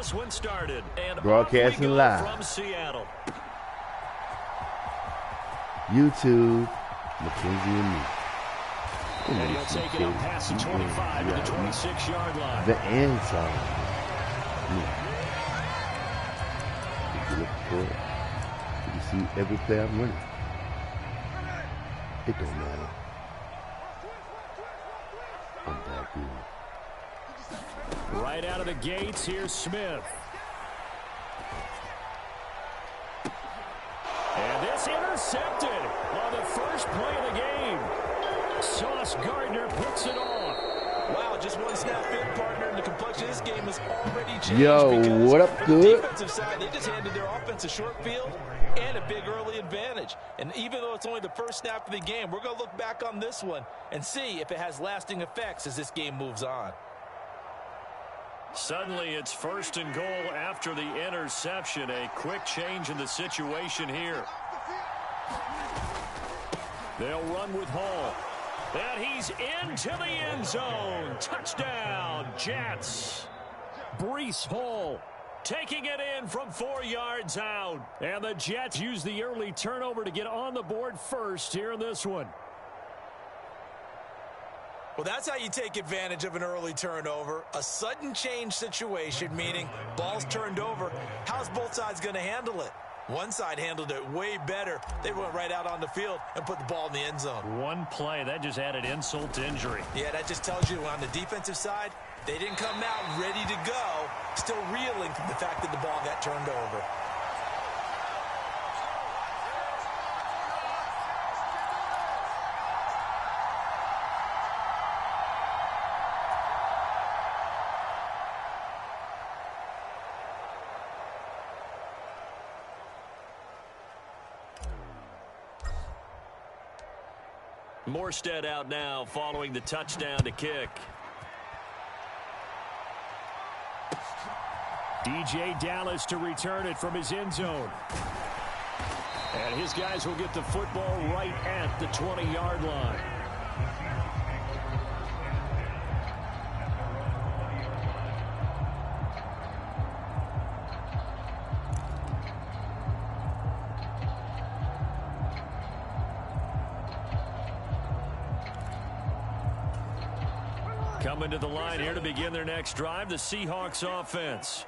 this one started. And broadcasting live from Seattle. YouTube, Mackenzie&Me. And he'll take it up past the 25 to the 26-yard line. The end zone. If you look for it, you see every play I'm running. It don't matter. I'm that good. Right out of the gates, here's Smith. And this intercepted on the first play of the game. Sauce Gardner puts it off. Wow, just one snap in, partner, and the complexion of this game has already changed. Yo, what up, good? Defensive side, they just handed their offense a short field and a big early advantage. And even though it's only the first snap of the game, we're going to look back on this one and see if it has lasting effects as this game moves on. Suddenly, it's 1st and goal after the interception. A quick change in the situation here. They'll run with Hall. And he's into the end zone. Touchdown, Jets. Breece Hall taking it in from 4 yards out. And the Jets use the early turnover to get on the board first here in this one. Well, that's how you take advantage of an early turnover. A sudden change situation, meaning ball's turned over. How's both sides going to handle it? One side handled it way better. They went right out on the field and put the ball in the end zone. One play, that just added insult to injury. Yeah, that just tells you on the defensive side, they didn't come out ready to go, still reeling from the fact that the ball got turned over. Morstead out now following the touchdown to kick. DJ Dallas to return it from his end zone. And his guys will get the football right at the 20-yard line. Coming to the line here to begin their next drive, the Seahawks offense.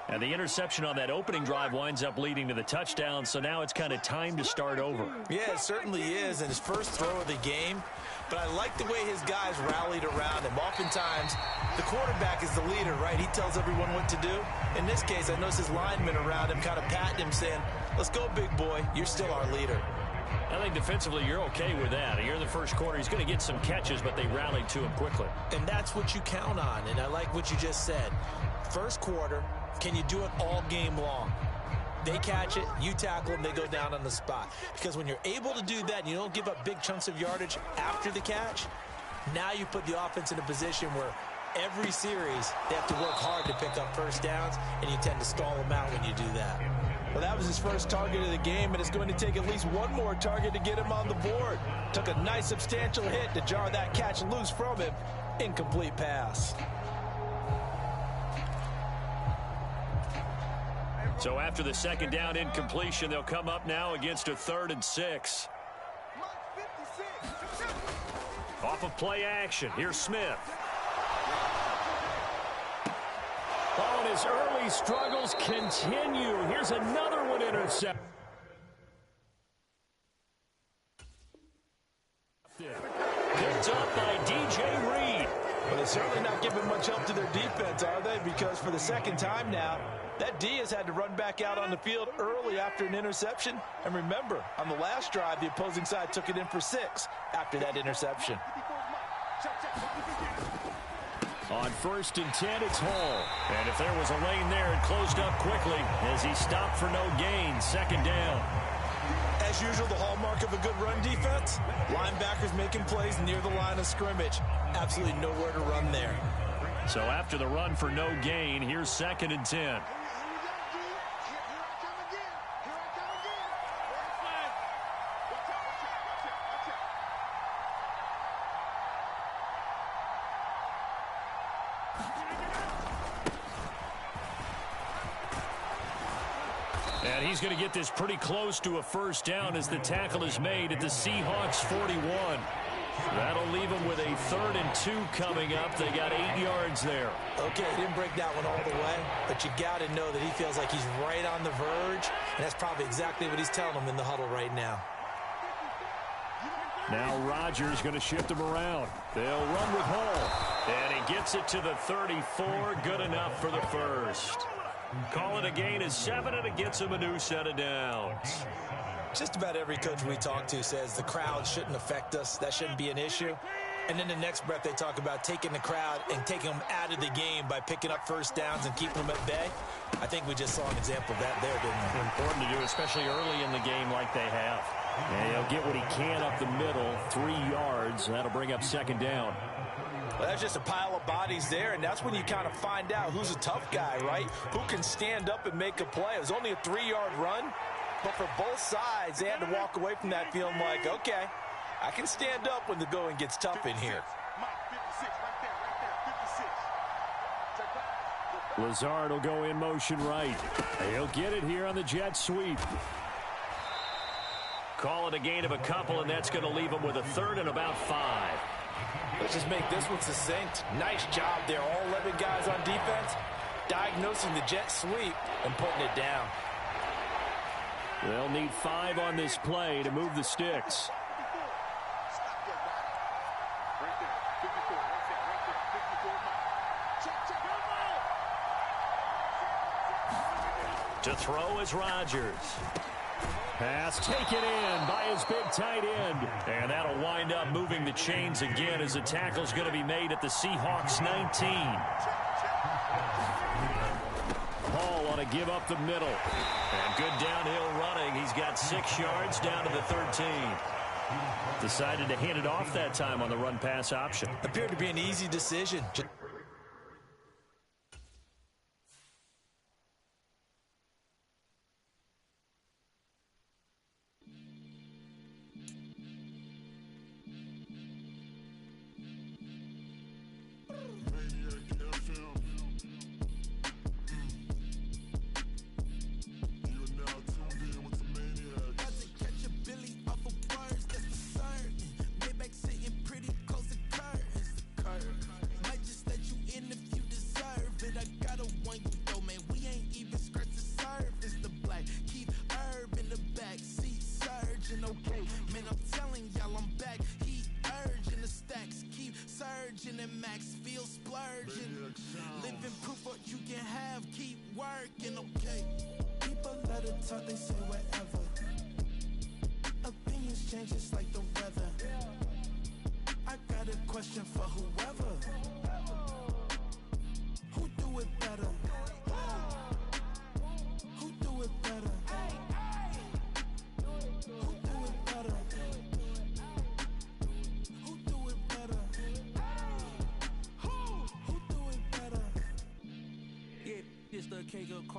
And the interception on that opening drive winds up leading to the touchdown, so now it's kind of time to start over. Yeah, it certainly is, and his first throw of the game. But I like the way his guys rallied around him. Oftentimes, the quarterback is the leader, right? He tells everyone what to do. In this case, I noticed his linemen around him kind of patting him, saying, let's go, big boy. You're still our leader. I think defensively you're okay with that. You're in the first quarter. He's going to get some catches, but they rallied to him quickly. And that's what you count on, and I like what you just said. First quarter, can you do it all game long? They catch it, you tackle them, they go down on the spot. Because when you're able to do that and you don't give up big chunks of yardage after the catch, now you put the offense in a position where every series they have to work hard to pick up first downs, and you tend to stall them out when you do that. Well, that was his first target of the game, and it's going to take at least one more target to get him on the board. Took a nice substantial hit to jar that catch loose from him. Incomplete pass. So after the second down incompletion, they'll come up now against a 3rd and 6. Off of play action, here's Smith. Oh, and his early struggles continue. Here's another one intercepted. Picked up by DJ Reed. But they're certainly not giving much help to their defense, are they? Because for the second time now, that D has had to run back out on the field early after an interception. And remember, on the last drive, the opposing side took it in for 6 after that interception. On 1st and 10, it's Hall. And if there was a lane there, it closed up quickly as he stopped for no gain. 2nd down. As usual, the hallmark of a good run defense, linebackers making plays near the line of scrimmage. Absolutely nowhere to run there. So after the run for no gain, here's 2nd and 10. And he's going to get this pretty close to a first down as the tackle is made at the Seahawks 41. That'll leave them with a 3rd and 2 coming up. They got 8 yards there. Okay, he didn't break that one all the way, but you got to know that he feels like he's right on the verge, and that's probably exactly what he's telling them in the huddle right now. Now Rodgers going to shift him around. They'll run with Hall, and he gets it to the 34. Good enough for the first. Call it a gain of 7, and it gets him a new set of downs. Just about every coach we talk to says the crowd shouldn't affect us. That shouldn't be an issue. And then the next breath they talk about taking the crowd and taking them out of the game by picking up first downs and keeping them at bay. I think we just saw an example of that there, didn't we? Important to do, especially early in the game like they have. And he'll get what he can up the middle, 3 yards. That'll bring up 2nd down. Well, that's just a pile of bodies there, and that's when you kind of find out who's a tough guy, right? Who can stand up and make a play. It was only a 3-yard run, but for both sides, they had to walk away from that feeling like, okay, I can stand up when the going gets tough in here. Lazard will go in motion right. He'll get it here on the jet sweep. Call it a gain of a couple, and that's going to leave him with a 3rd and about 5. Let's just make this one succinct. Nice job there. All 11 guys on defense diagnosing the jet sweep and putting it down. They'll need 5 on this play to move the sticks. To throw is Rodgers. Pass taken in by his big tight end. And that'll wind up moving the chains again as the tackle's going to be made at the Seahawks 19. Hall on a give up the middle. And good downhill running. He's got 6 yards down to the 13. Decided to hand it off that time on the run-pass option. Appeared to be an easy decision.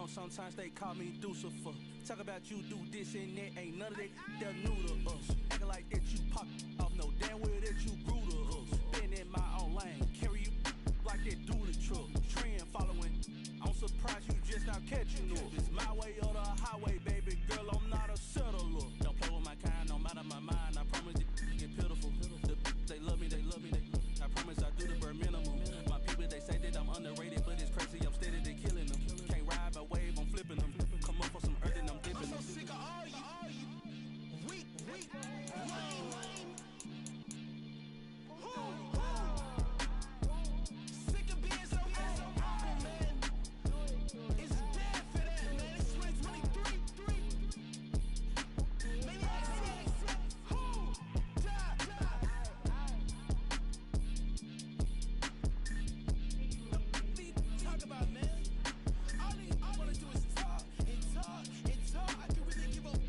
Sometimes they call me Lucifer. Talk about you do this and that. Ain't none of that they're new to us. Acting like that you pop off. No damn well that you grew to us. Been in my own lane. Carry you like that dually truck. Trend following. I'm surprised you just now catching up. It's my way or the highway, baby girl. I'm not a settler. Don't play with my kind. No matter my mind. I promise it get pitiful. They love me. They love me. I promise I do the bare minimum. My people, they say that I'm underrated, but it's crazy. I'm steady. They killing them. Can't ride my wave. I'm flipping them. Come up for some earth and I'm dipping them. I'm so sick of all you. Weak, lame. Sick of being so humble, man. It's dead for that, man. It's 2023. Maniac 6. Who? Die. Talk about, man. All I want to do is talk and talk and talk. I can really give up.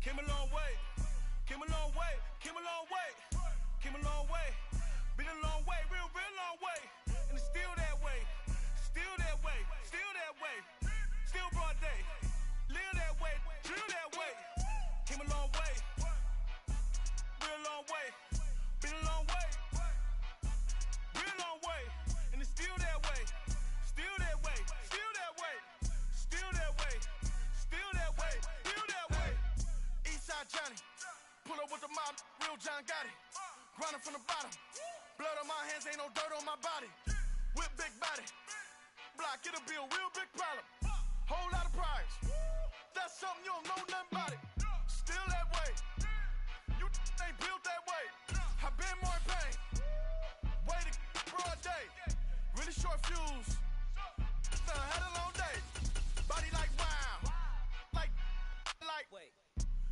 Came a long way. Been a long way, real long way. And it's still that way. Still broke. with big body. Block, it'll be a real big problem. Whole lot of prize. That's something you don't know nothing about it. Still that way. You ain't built that way. I've been more in pain. Waited broad day. Really short fuse. Had a long day. Body like wow. Like. Wait.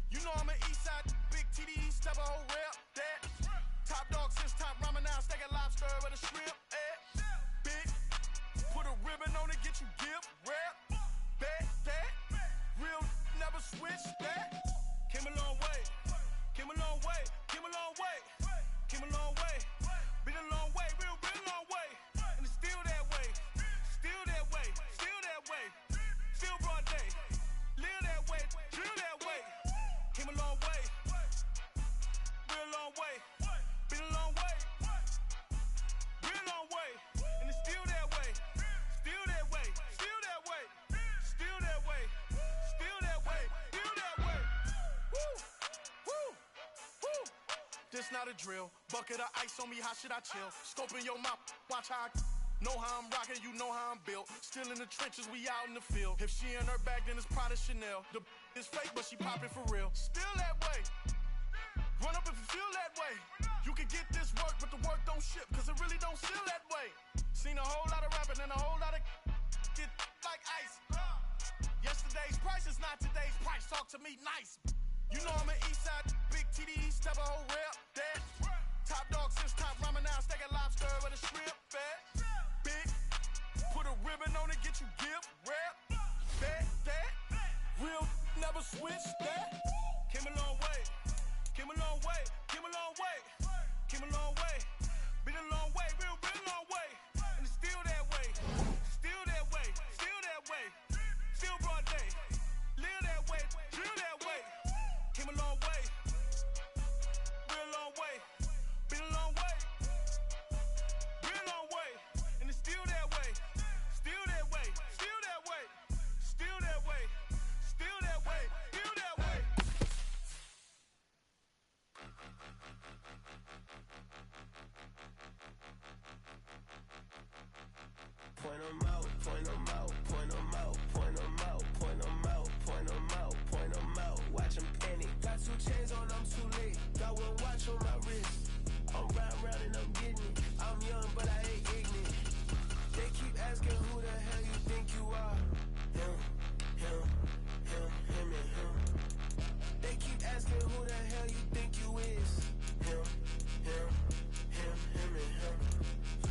You know I'm an east side big TDE, step a whole rep. That. Top dog since top ramen now. Steak and lobster with a shrimp. Big. Put a ribbon on it, get you gift. Rep. Bet that. Real never switch that. Came a long way. Came a long way. Came a long way. Came a long way. Been a long way. Real long way. And it's still that way. Still that way. Still that way. Still broad day. Live that way. Drill that way. Came a long way. Real long way. Been a long way. Real long way. And it's still that way. Still that way. Still that way. Still that way. Still that way. Still that way. Woo. Woo. Woo. This not a drill. Bucket of ice on me, how should I chill? Scope in your mouth, watch how I know how I'm rocking, you know how I'm built. Still in the trenches, we out in the field. If she in her bag, then it's Prada Chanel. The is fake, but she poppin' for real. Still that way. Run up if you feel that way. You can get this work, but the work don't ship, cause it really don't feel that way. Seen a whole lot of rapping and a whole lot of get like ice. Yesterday's price is not today's price. Talk to me nice. You know I'm an east side big TDE, step a whole rep. That. Top dog since top ramen now. Steak and lobster with a shrimp. Fat. Big. Put a ribbon on it, get you gift. Rep. Bet that. Real never switch that. Came a long way. Came a long way. Came a long way. Came a long way. Been a long way. Real long way. And it's still that way. Still that way. Still that way. Still broad day. Live that way. Drill that way. Came a long way. Real long way. Been a long way. Real long way. And it's still that way. Still that way. Still that way. Still that way. Still that way. Still that way. Point 'em out, point 'em out, point 'em out, point 'em out, point 'em out, point 'em out, point 'em out. Watch 'em panic. Got 2 chains on, I'm too late. Got 1 watch on my wrist. I'm round and I'm getting it. I'm young, but I ain't ignorant. They keep asking who the hell you think you are. Him, him, him, him, and him. They keep asking who the hell you think you is. Him, him, him, him, and him.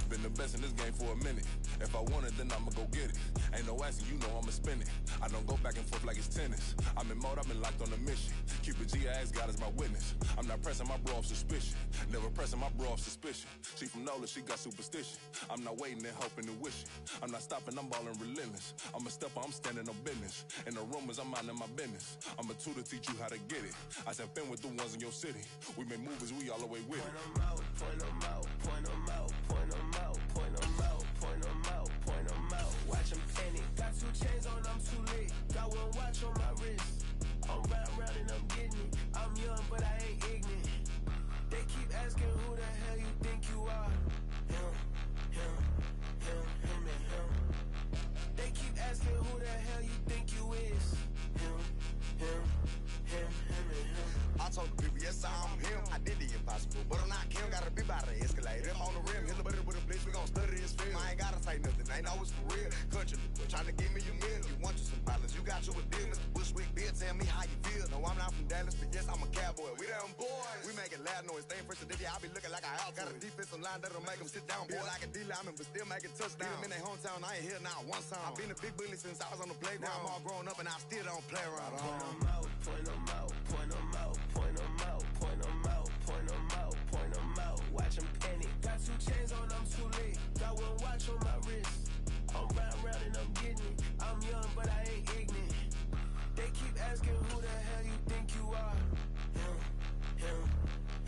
Been the best in this game for a minute. If I want it, then I'ma go get it. Ain't no asking, you know I'ma spin it. I don't go back and forth like it's tennis. I'm in mode, I've been locked on a mission. Keep a G, I ask God as my witness. I'm not pressing my bro off suspicion. Never pressing my bro off suspicion. She from Nola, she got superstition. I'm not waiting and hoping and wishing. I'm not stopping, I'm ballin' relentless. I'm a stepper, I'm standing on business. In the rumors, I'm minding my business. I'm a tutor, teach you how to get it. I said, fin with the ones in your city. We make movies, we all the way with it. Point 'em out, point 'em out, point 'em out, point 'em out, point 'em out, point 'em out, point 'em out. Watch 'em panic. Got 2 chains on, I'm too late. Got 1 watch on my wrist. I'm round and I'm getting it. I'm young, but I ain't ignorant. They keep asking who the hell you think you are. Him, him, him, him, and him. They keep asking who the hell you think you is. Him, him, him, him, and him. I told the people, yes, I'm him. I did the impossible, but I'm not Kim. Gotta be by the escalator. On the rim, hit the butter with a blitz. We gon' study this film. I ain't gotta say nothing. Ain't always for real. Country, trying to give me your meal. You want you some violence. You got you a deal. Mr. Bushwick, Bill, tell me how you feel. No, I'm not from Dallas, but yes, I'm a cowboy. We them boys. We making loud noise. Staying fresh to this, I be looking like a house. Got a defensive line that'll make them sit down. Feel like a D-lineman, but still making touchdowns. Them in their hometown, I ain't here now one song. I've been a big bully since I was on the playground. I'm all grown up and I still don't play around. Point 'em out, point 'em out, point 'em out, point 'em out, point 'em out, point 'em out, point 'em out. Watch 'em panic. Got 2 chains on, I'm too late. Got 1 watch on my wrist. I'm round and I'm getting it. I'm young, but I ain't ignorant. They keep asking who the hell you think you are. Him, him,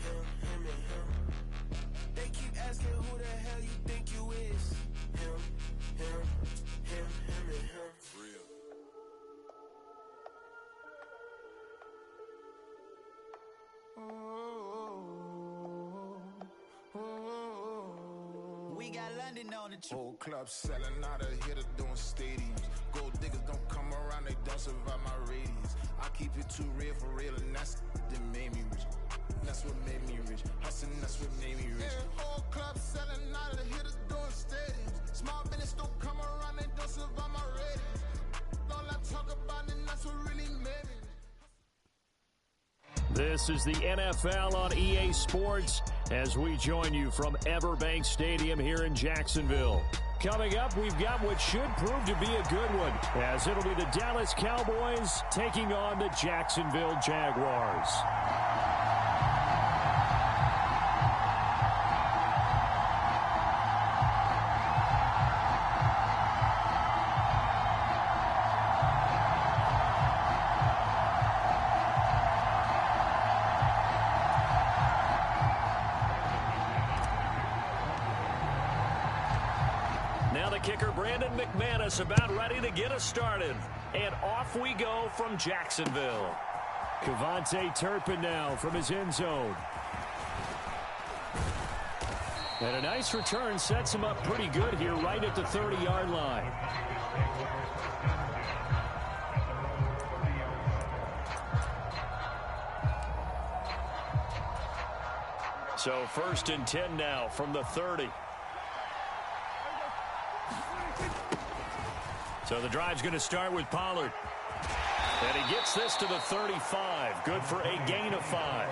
him, him, and him. They keep asking who the hell you think you is. Him, him, him, him, and him. Real. We got London Whole club selling out of here to doing stadiums. Gold diggers don't come around, they don't survive my radius. I keep it too real for real, and that's that made me rich. That's what made me rich. Hustling, that's what made me rich. Whole club selling out of here to doing stadiums. Small business don't come around, they don't survive my radius. All I talk about, and that's what really made me. This is the NFL on EA Sports as we join you from Everbank Stadium here in Jacksonville. Coming up, we've got what should prove to be a good one, as it'll be the Dallas Cowboys taking on the Jacksonville Jaguars. McManus about ready to get us started. And off we go from Jacksonville. Kevontae Turpin now from his end zone. And a nice return sets him up pretty good here right at the 30-yard line. So 1st and 10 now from the 30. So the drive's going to start with Pollard. And he gets this to the 35. Good for a gain of 5.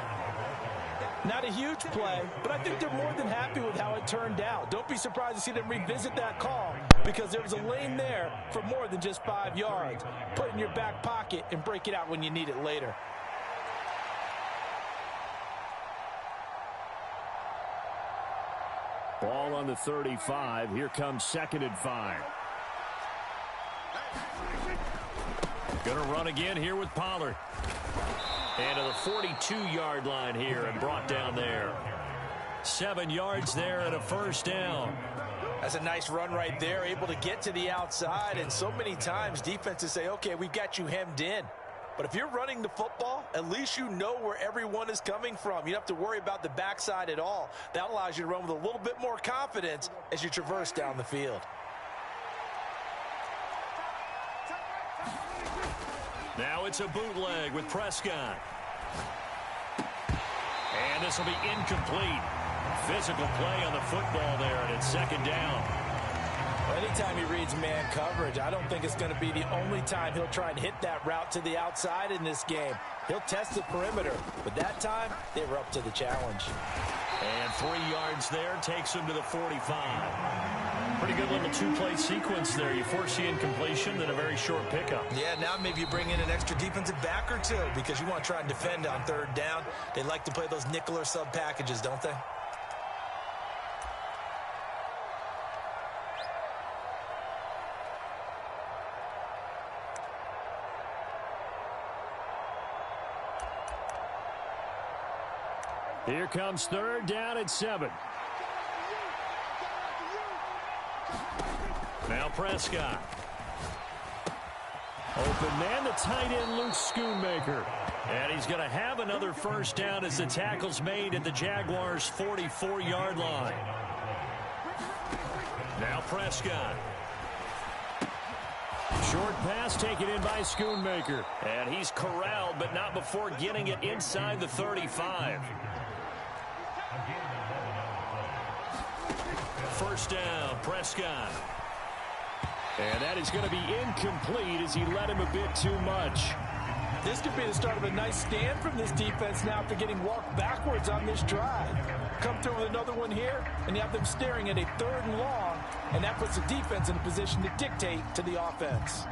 Not a huge play, but I think they're more than happy with how it turned out. Don't be surprised to see them revisit that call because there was a lane there for more than just 5 yards. Put it in your back pocket and break it out when you need it later. Ball on the 35. Here comes 2nd and 5. Going to run again here with Pollard. And to the 42-yard line here and brought down there. 7 yards there and a 1st down. That's a nice run right there, able to get to the outside. And so many times defenses say, okay, we've got you hemmed in. But if you're running the football, at least you know where everyone is coming from. You don't have to worry about the backside at all. That allows you to run with a little bit more confidence as you traverse down the field. Now it's a bootleg with Prescott. And this will be incomplete. Physical play on the football there, and it's 2nd down. Well, anytime he reads man coverage, I don't think it's going to be the only time he'll try and hit that route to the outside in this game. He'll test the perimeter, but that time they were up to the challenge. And 3 yards there takes him to the 45. Pretty good little 2-play sequence there. You force the incompletion, then a very short pickup. Yeah, now maybe you bring in an extra defensive back or two because you want to try and defend on 3rd down. They like to play those nickel or sub packages, don't they? Here comes 3rd down and 7. Now Prescott. Open man, the tight end, Luke Schoonmaker. And he's going to have another 1st down as the tackle's made at the Jaguars' 44-yard line. Now Prescott. Short pass taken in by Schoonmaker. And he's corralled, but not before getting it inside the 35. 1st down, Prescott. And that is going to be incomplete as he led him a bit too much. This could be the start of a nice stand from this defense now after getting walked backwards on this drive. Come through with another one here, and you have them staring at a 3rd and long, and that puts the defense in a position to dictate to the offense.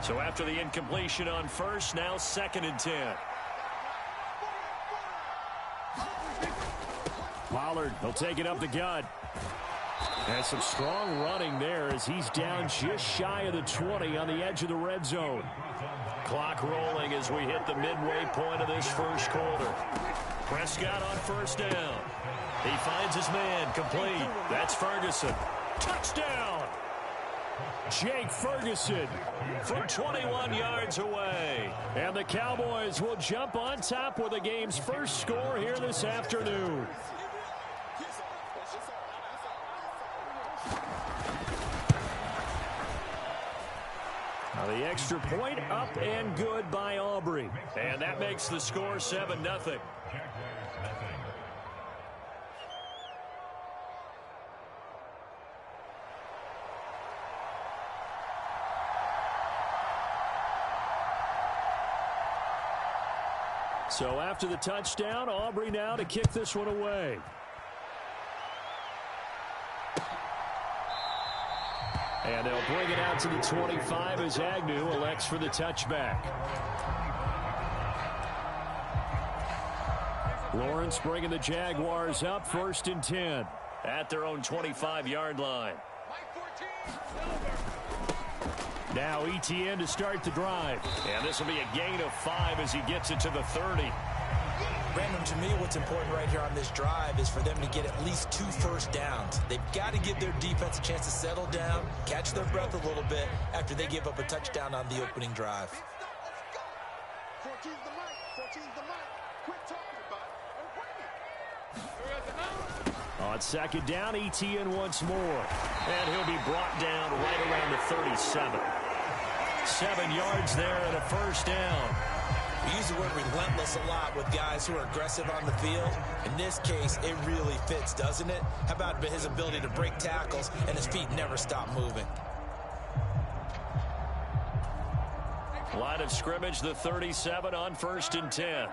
So after the incompletion on 1st, now 2nd and 10. Pollard, he'll take it up the gut. And some strong running there as he's down just shy of the 20 on the edge of the red zone. Clock rolling as we hit the midway point of this 1st quarter. Prescott on 1st down. He finds his man, complete. That's Ferguson. Touchdown! Jake Ferguson from 21 yards away. And the Cowboys will jump on top with the game's 1st score here this afternoon. Now the extra point up and good by Aubrey. And that makes the score 7-0. So after the touchdown, Aubrey now to kick this one away. And they'll bring it out to the 25 as Agnew elects for the touchback. Lawrence bringing the Jaguars up 1st and 10 at their own 25-yard line. Now Etienne to start the drive. And this will be a gain of 5 as he gets it to the 30. Brandon, to me, what's important right here on this drive is for them to get at least 2 first downs. They've got to give their defense a chance to settle down, catch their breath a little bit after they give up a touchdown on the opening drive. 14's the mic. 14's the mic. Quit talking about it. On 2nd down, Etienne once more. And he'll be brought down right around the 37. 7 yards there and a first down. We use the word relentless a lot with guys who are aggressive on the field. In this case, it really fits, doesn't it? How about his ability to break tackles and his feet never stop moving? Line of scrimmage, the 37 on 1st and 10.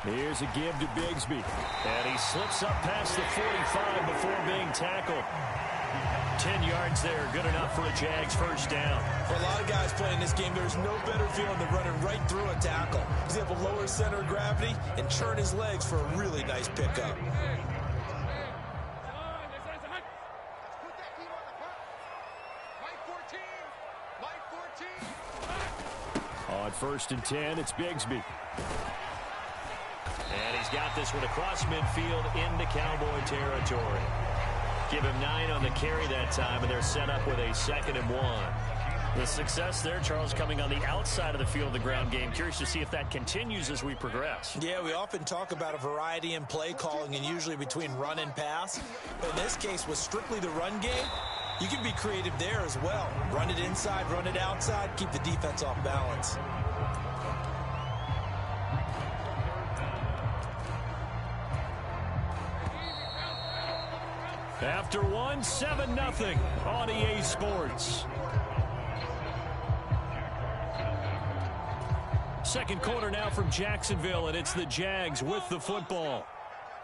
Here's a give to Bigsby. And he slips up past the 45 before being tackled. 10 yards there, good enough for a Jags first down. For a lot of guys playing this game, there's no better feeling than running right through a tackle. He's able to lower center of gravity and turn his legs for a really nice pickup. On 1st and 10, it's Bigsby. And he's got this one across midfield into Cowboy territory. Give him 9 on the carry that time, and they're set up with a 2nd and 1. The success there, Charles, coming on the outside of the field of the ground game. Curious to see if that continues as we progress. Yeah, we often talk about a variety in play calling and usually between run and pass. But in this case, with strictly the run game, you can be creative there as well. Run it inside, run it outside, keep the defense off balance. After 1, 7-0 on EA Sports. Second quarter now from Jacksonville, and it's the Jags with the football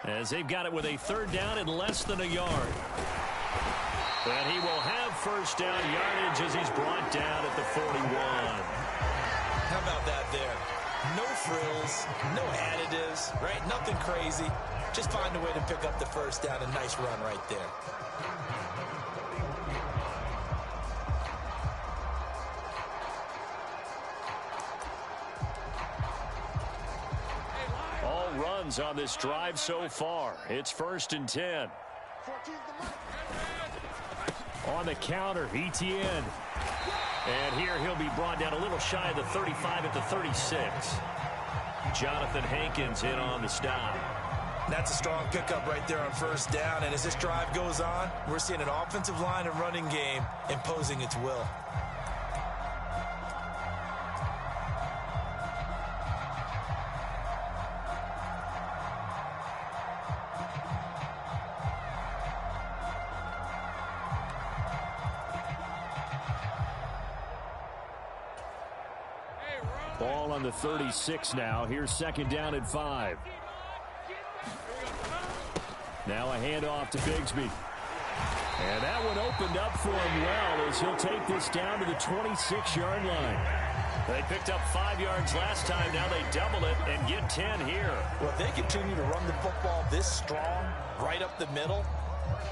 as they've got it with a 3rd down and less than a yard. And he will have first down yardage as he's brought down at the 41. How about that there? No frills, no additives, right? Nothing crazy. Just find a way to pick up the first down. A nice run right there. All runs on this drive so far. It's 1st and 10. On the counter, Etienne. And here he'll be brought down a little shy of the 35 at the 36. Jonathan Hankins in on the stop. That's a strong pickup right there on first down. And as this drive goes on, we're seeing an offensive line and running game imposing its will. Ball on the 36 now. Here's 2nd down and 5. Now a handoff to Bigsby. And that one opened up for him well as he'll take this down to the 26-yard line. They picked up 5 yards last time. Now they double it and get 10 here. Well, if they continue to run the football this strong, right up the middle,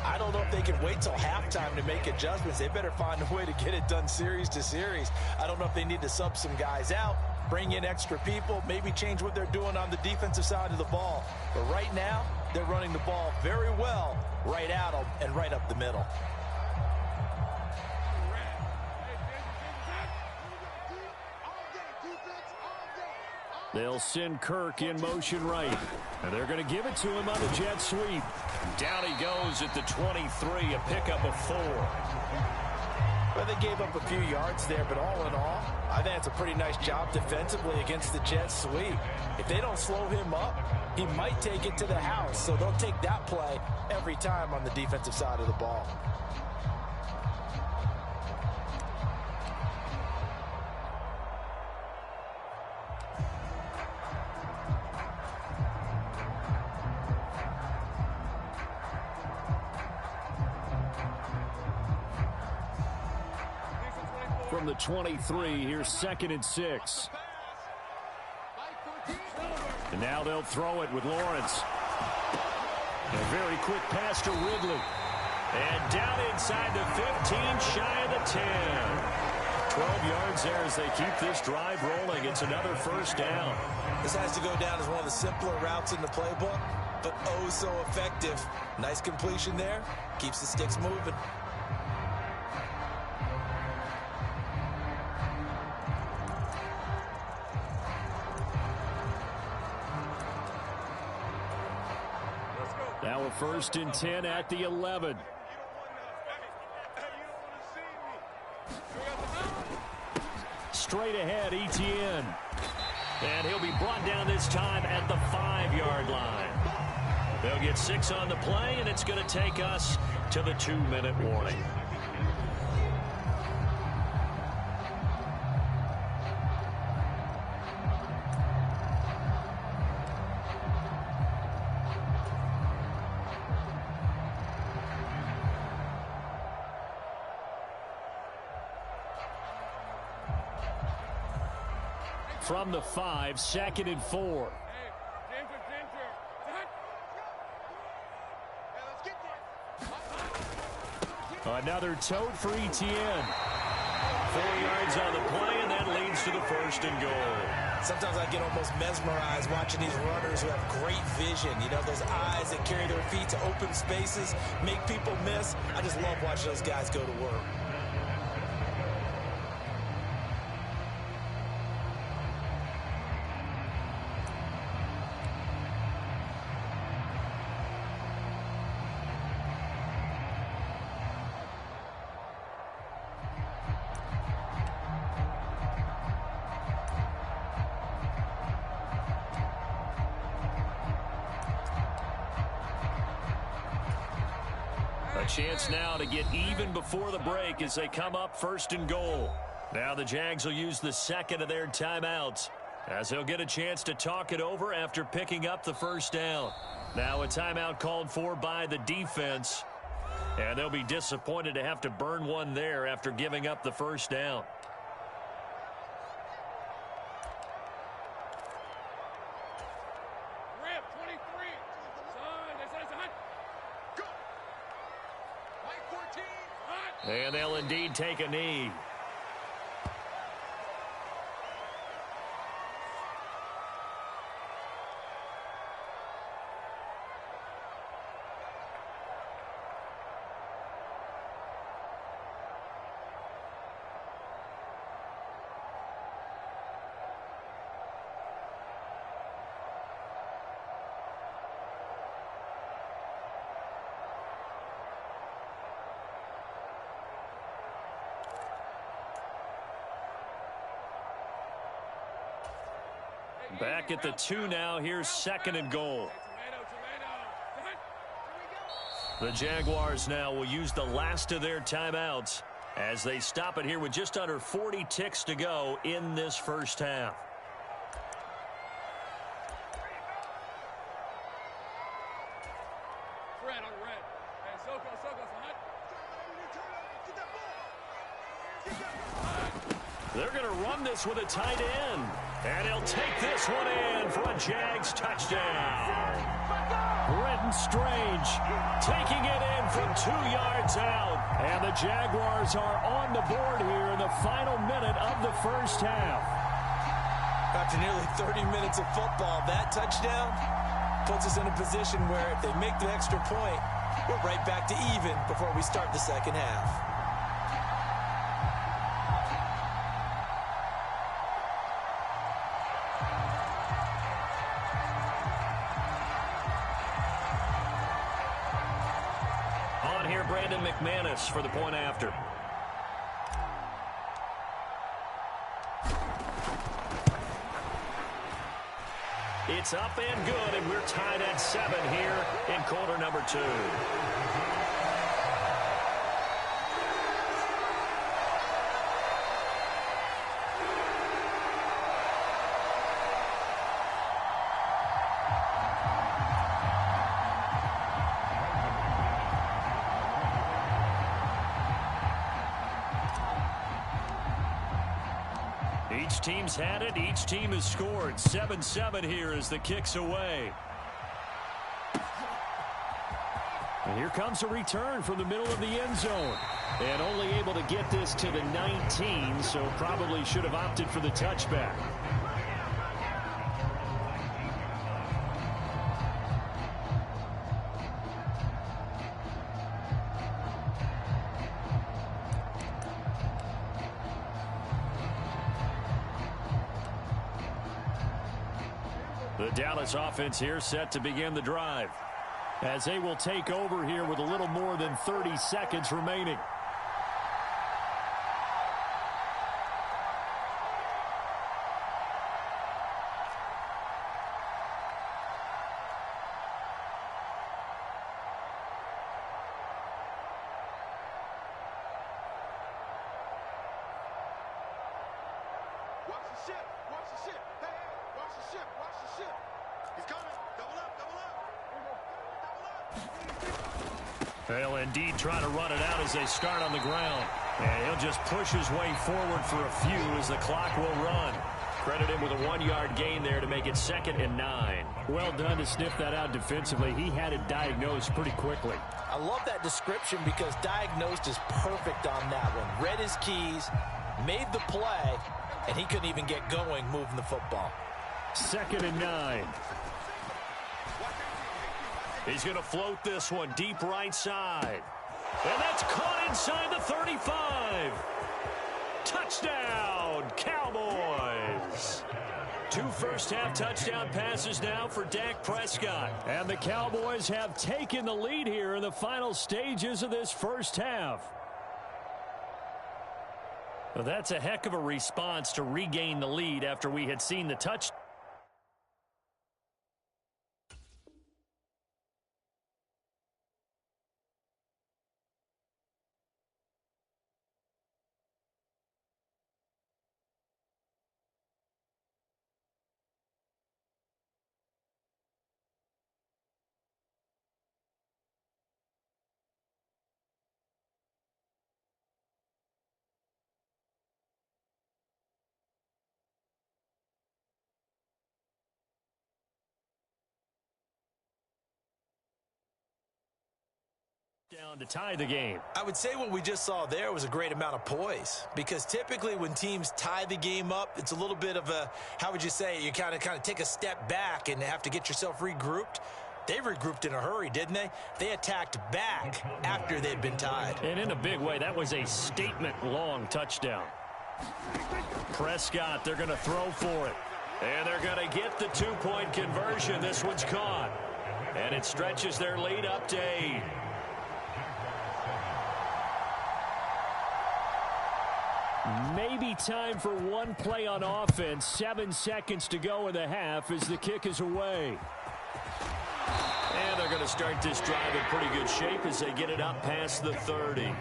I don't know if they can wait till halftime to make adjustments. They better find a way to get it done series to series. I don't know if they need to sub some guys out, bring in extra people, maybe change what they're doing on the defensive side of the ball. But right now, they're running the ball very well right at them and right up the middle. They'll send Kirk in motion right. And they're going to give it to him on the jet sweep. Down he goes at the 23, a pickup of 4. Well, they gave up a few yards there, but all in all, I think it's a pretty nice job defensively against the jet sweep. If they don't slow him up, he might take it to the house. So they'll take that play every time on the defensive side of the ball. From the 23, here's 2nd and 6. And now they'll throw it with Lawrence. A very quick pass to Ridley. And down inside the 15, shy of the 10. 12 yards there as they keep this drive rolling. It's another first down. This has to go down as one of the simpler routes in the playbook, but oh so effective. Nice completion there. Keeps the sticks moving. Now a 1st and 10 at the 11. Straight ahead, Etienne. And he'll be brought down this time at the 5-yard line. They'll get 6 on the play, and it's going to take us to the 2-minute warning. From the 5, 2nd and 4. Another tote for Etienne. 4 yards on the play, and that leads to the 1st and goal. Sometimes I get almost mesmerized watching these runners who have great vision. You know, those eyes that carry their feet to open spaces, make people miss. I just love watching those guys go to work. Chance now to get even before the break as they come up 1st and goal. Now the Jags will use the 2nd of their timeouts as they'll get a chance to talk it over after picking up the 1st down. Now a timeout called for by the defense, and they'll be disappointed to have to burn one there after giving up the 1st down. And they'll indeed take a knee. Back at the 2 now. Here's 2nd and goal. The Jaguars now will use the last of their timeouts as they stop it here with just under 40 ticks to go in this first half. They're going to run this with a tight end. And he'll take this one in for a Jags touchdown. Brenton Strange taking it in from 2 yards out. And the Jaguars are on the board here in the final minute of the first half. After nearly 30 minutes of football, that touchdown puts us in a position where if they make the extra point, we're right back to even before we start the second half. here, Brandon McManus for the point after. It's up and good, and we're tied at 7 here in quarter number 2. Each team's had it. Each team has scored. 7-7 here as the kick's away. And here comes a return from the middle of the end zone. And only able to get this to the 19, so probably should have opted for the touchback. The Dallas offense here set to begin the drive, as they will take over here with a little more than 30 seconds remaining. Watch the ship. Watch the ship. Hey, watch the ship. Watch the ship. He's coming. Double up. Double up. They'll indeed try to run it out as they start on the ground. And he'll just push his way forward for a few as the clock will run. Credit him with a 1-yard gain there to make it 2nd and 9. Well done to sniff that out defensively. He had it diagnosed pretty quickly. I love that description because diagnosed is perfect on that one. Read his keys, made the play, and he couldn't even get going moving the football. 2nd and 9. He's going to float this one deep right side. And that's caught inside the 35. Touchdown, Cowboys. 2 first-half touchdown passes now for Dak Prescott. And the Cowboys have taken the lead here in the final stages of this first half. Well, that's a heck of a response to regain the lead after we had seen the touchdown. Down to tie the game. I would say what we just saw there was a great amount of poise, because typically when teams tie the game up, it's a little bit of a, how would you say, you kind of take a step back and have to get yourself regrouped. They regrouped in a hurry, didn't they? They attacked back after they'd been tied. And in a big way, that was a statement-long touchdown. Prescott, they're going to throw for it. And they're going to get the 2-point conversion. This one's caught. And it stretches their lead up to 8. Maybe time for one play on offense. 7 seconds to go in the half as the kick is away. And they're going to start this drive in pretty good shape as they get it up past the 30.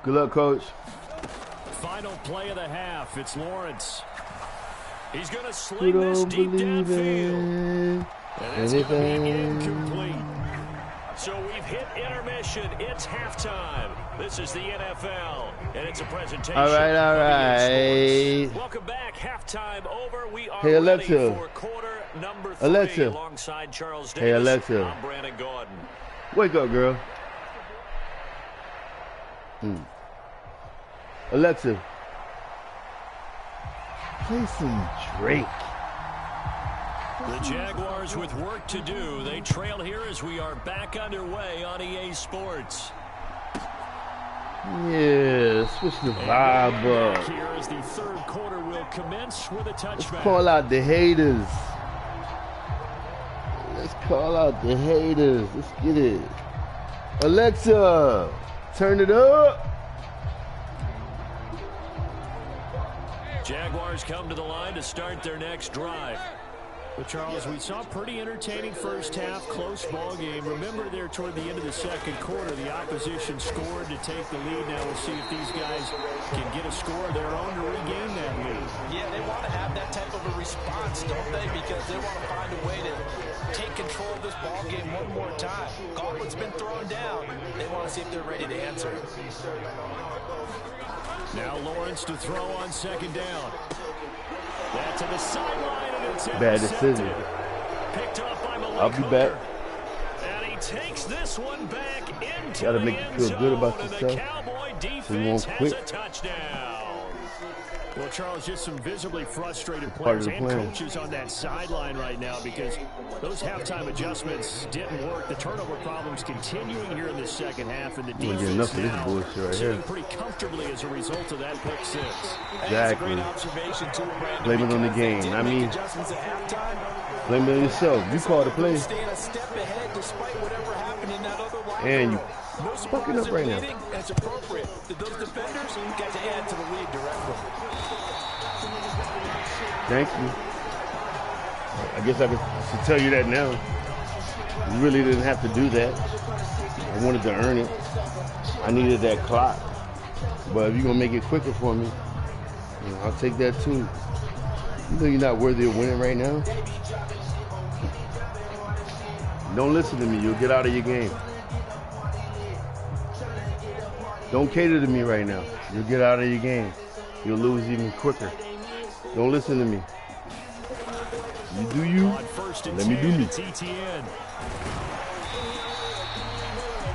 Good luck, Coach. Final play of the half. It's Lawrence. He's going to sling this deep downfield. And it's going to be incomplete. So we've hit intermission. It's halftime. This is the NFL, and it's a presentation. All right. Welcome back. Halftime over. We are Hey, Alexa. ready for quarter number 3. Alexa. Alongside Charles Davis. Hey, Alexa. I'm Brandon Gordon. Wake up, girl. Alexa. Play some Drake. The Jaguars with work to do. They trail here as we are back underway on EA Sports. Yeah, switch the vibe up. Here as the third quarter will commence with a touchback. Let's call out the haters. Let's call out the haters. Let's get it. Alexa, turn it up. Jaguars come to the line to start their next drive. Well, Charles, we saw a pretty entertaining first half, close ball game. Remember there toward the end of the second quarter, the opposition scored to take the lead. Now we'll see if these guys can get a score of their own to regain that lead. Yeah, they want to have that type of a response, don't they? Because they want to find a way to take control of this ball game one more time. Gauntlet's been thrown down. They want to see if they're ready to answer. Now Lawrence to throw on second down. That to the sideline, and it's Bad decision. Picked up by Malik I'll be back. And he takes this one back into Gotta the make you end feel good about zone, and yourself, the Cowboy so you defense won't has quit. a touchdown. Well, Charles, just some visibly frustrated Part of players the and plan. coaches on that sideline right now because those halftime adjustments didn't work. The turnover problems continuing here in the second half, and the You won't get defense enough of this now bullshit right sitting here. pretty comfortably as a result of that pick six. That's a Exactly. great observation, too, Brandon. Blame it on the because they game. did I make mean, adjustments at halftime. blame it on yourself. You called the play. Staying a step ahead despite whatever happened in that other locker And you room. No fucking up surprise right they're now. leading. That's appropriate. Those defenders got to add to the lead directly. Thank you. I guess I should tell you that now. You really didn't have to do that. I wanted to earn it. I needed that clock. But if you're going to make it quicker for me, you know, I'll take that too. You know you're not worthy of winning right now. Don't listen to me. You'll get out of your game. Don't cater to me right now. You'll get out of your game. You'll lose even quicker. Don't listen to me. You do you. On first and Let me 10, do me. it's ETN.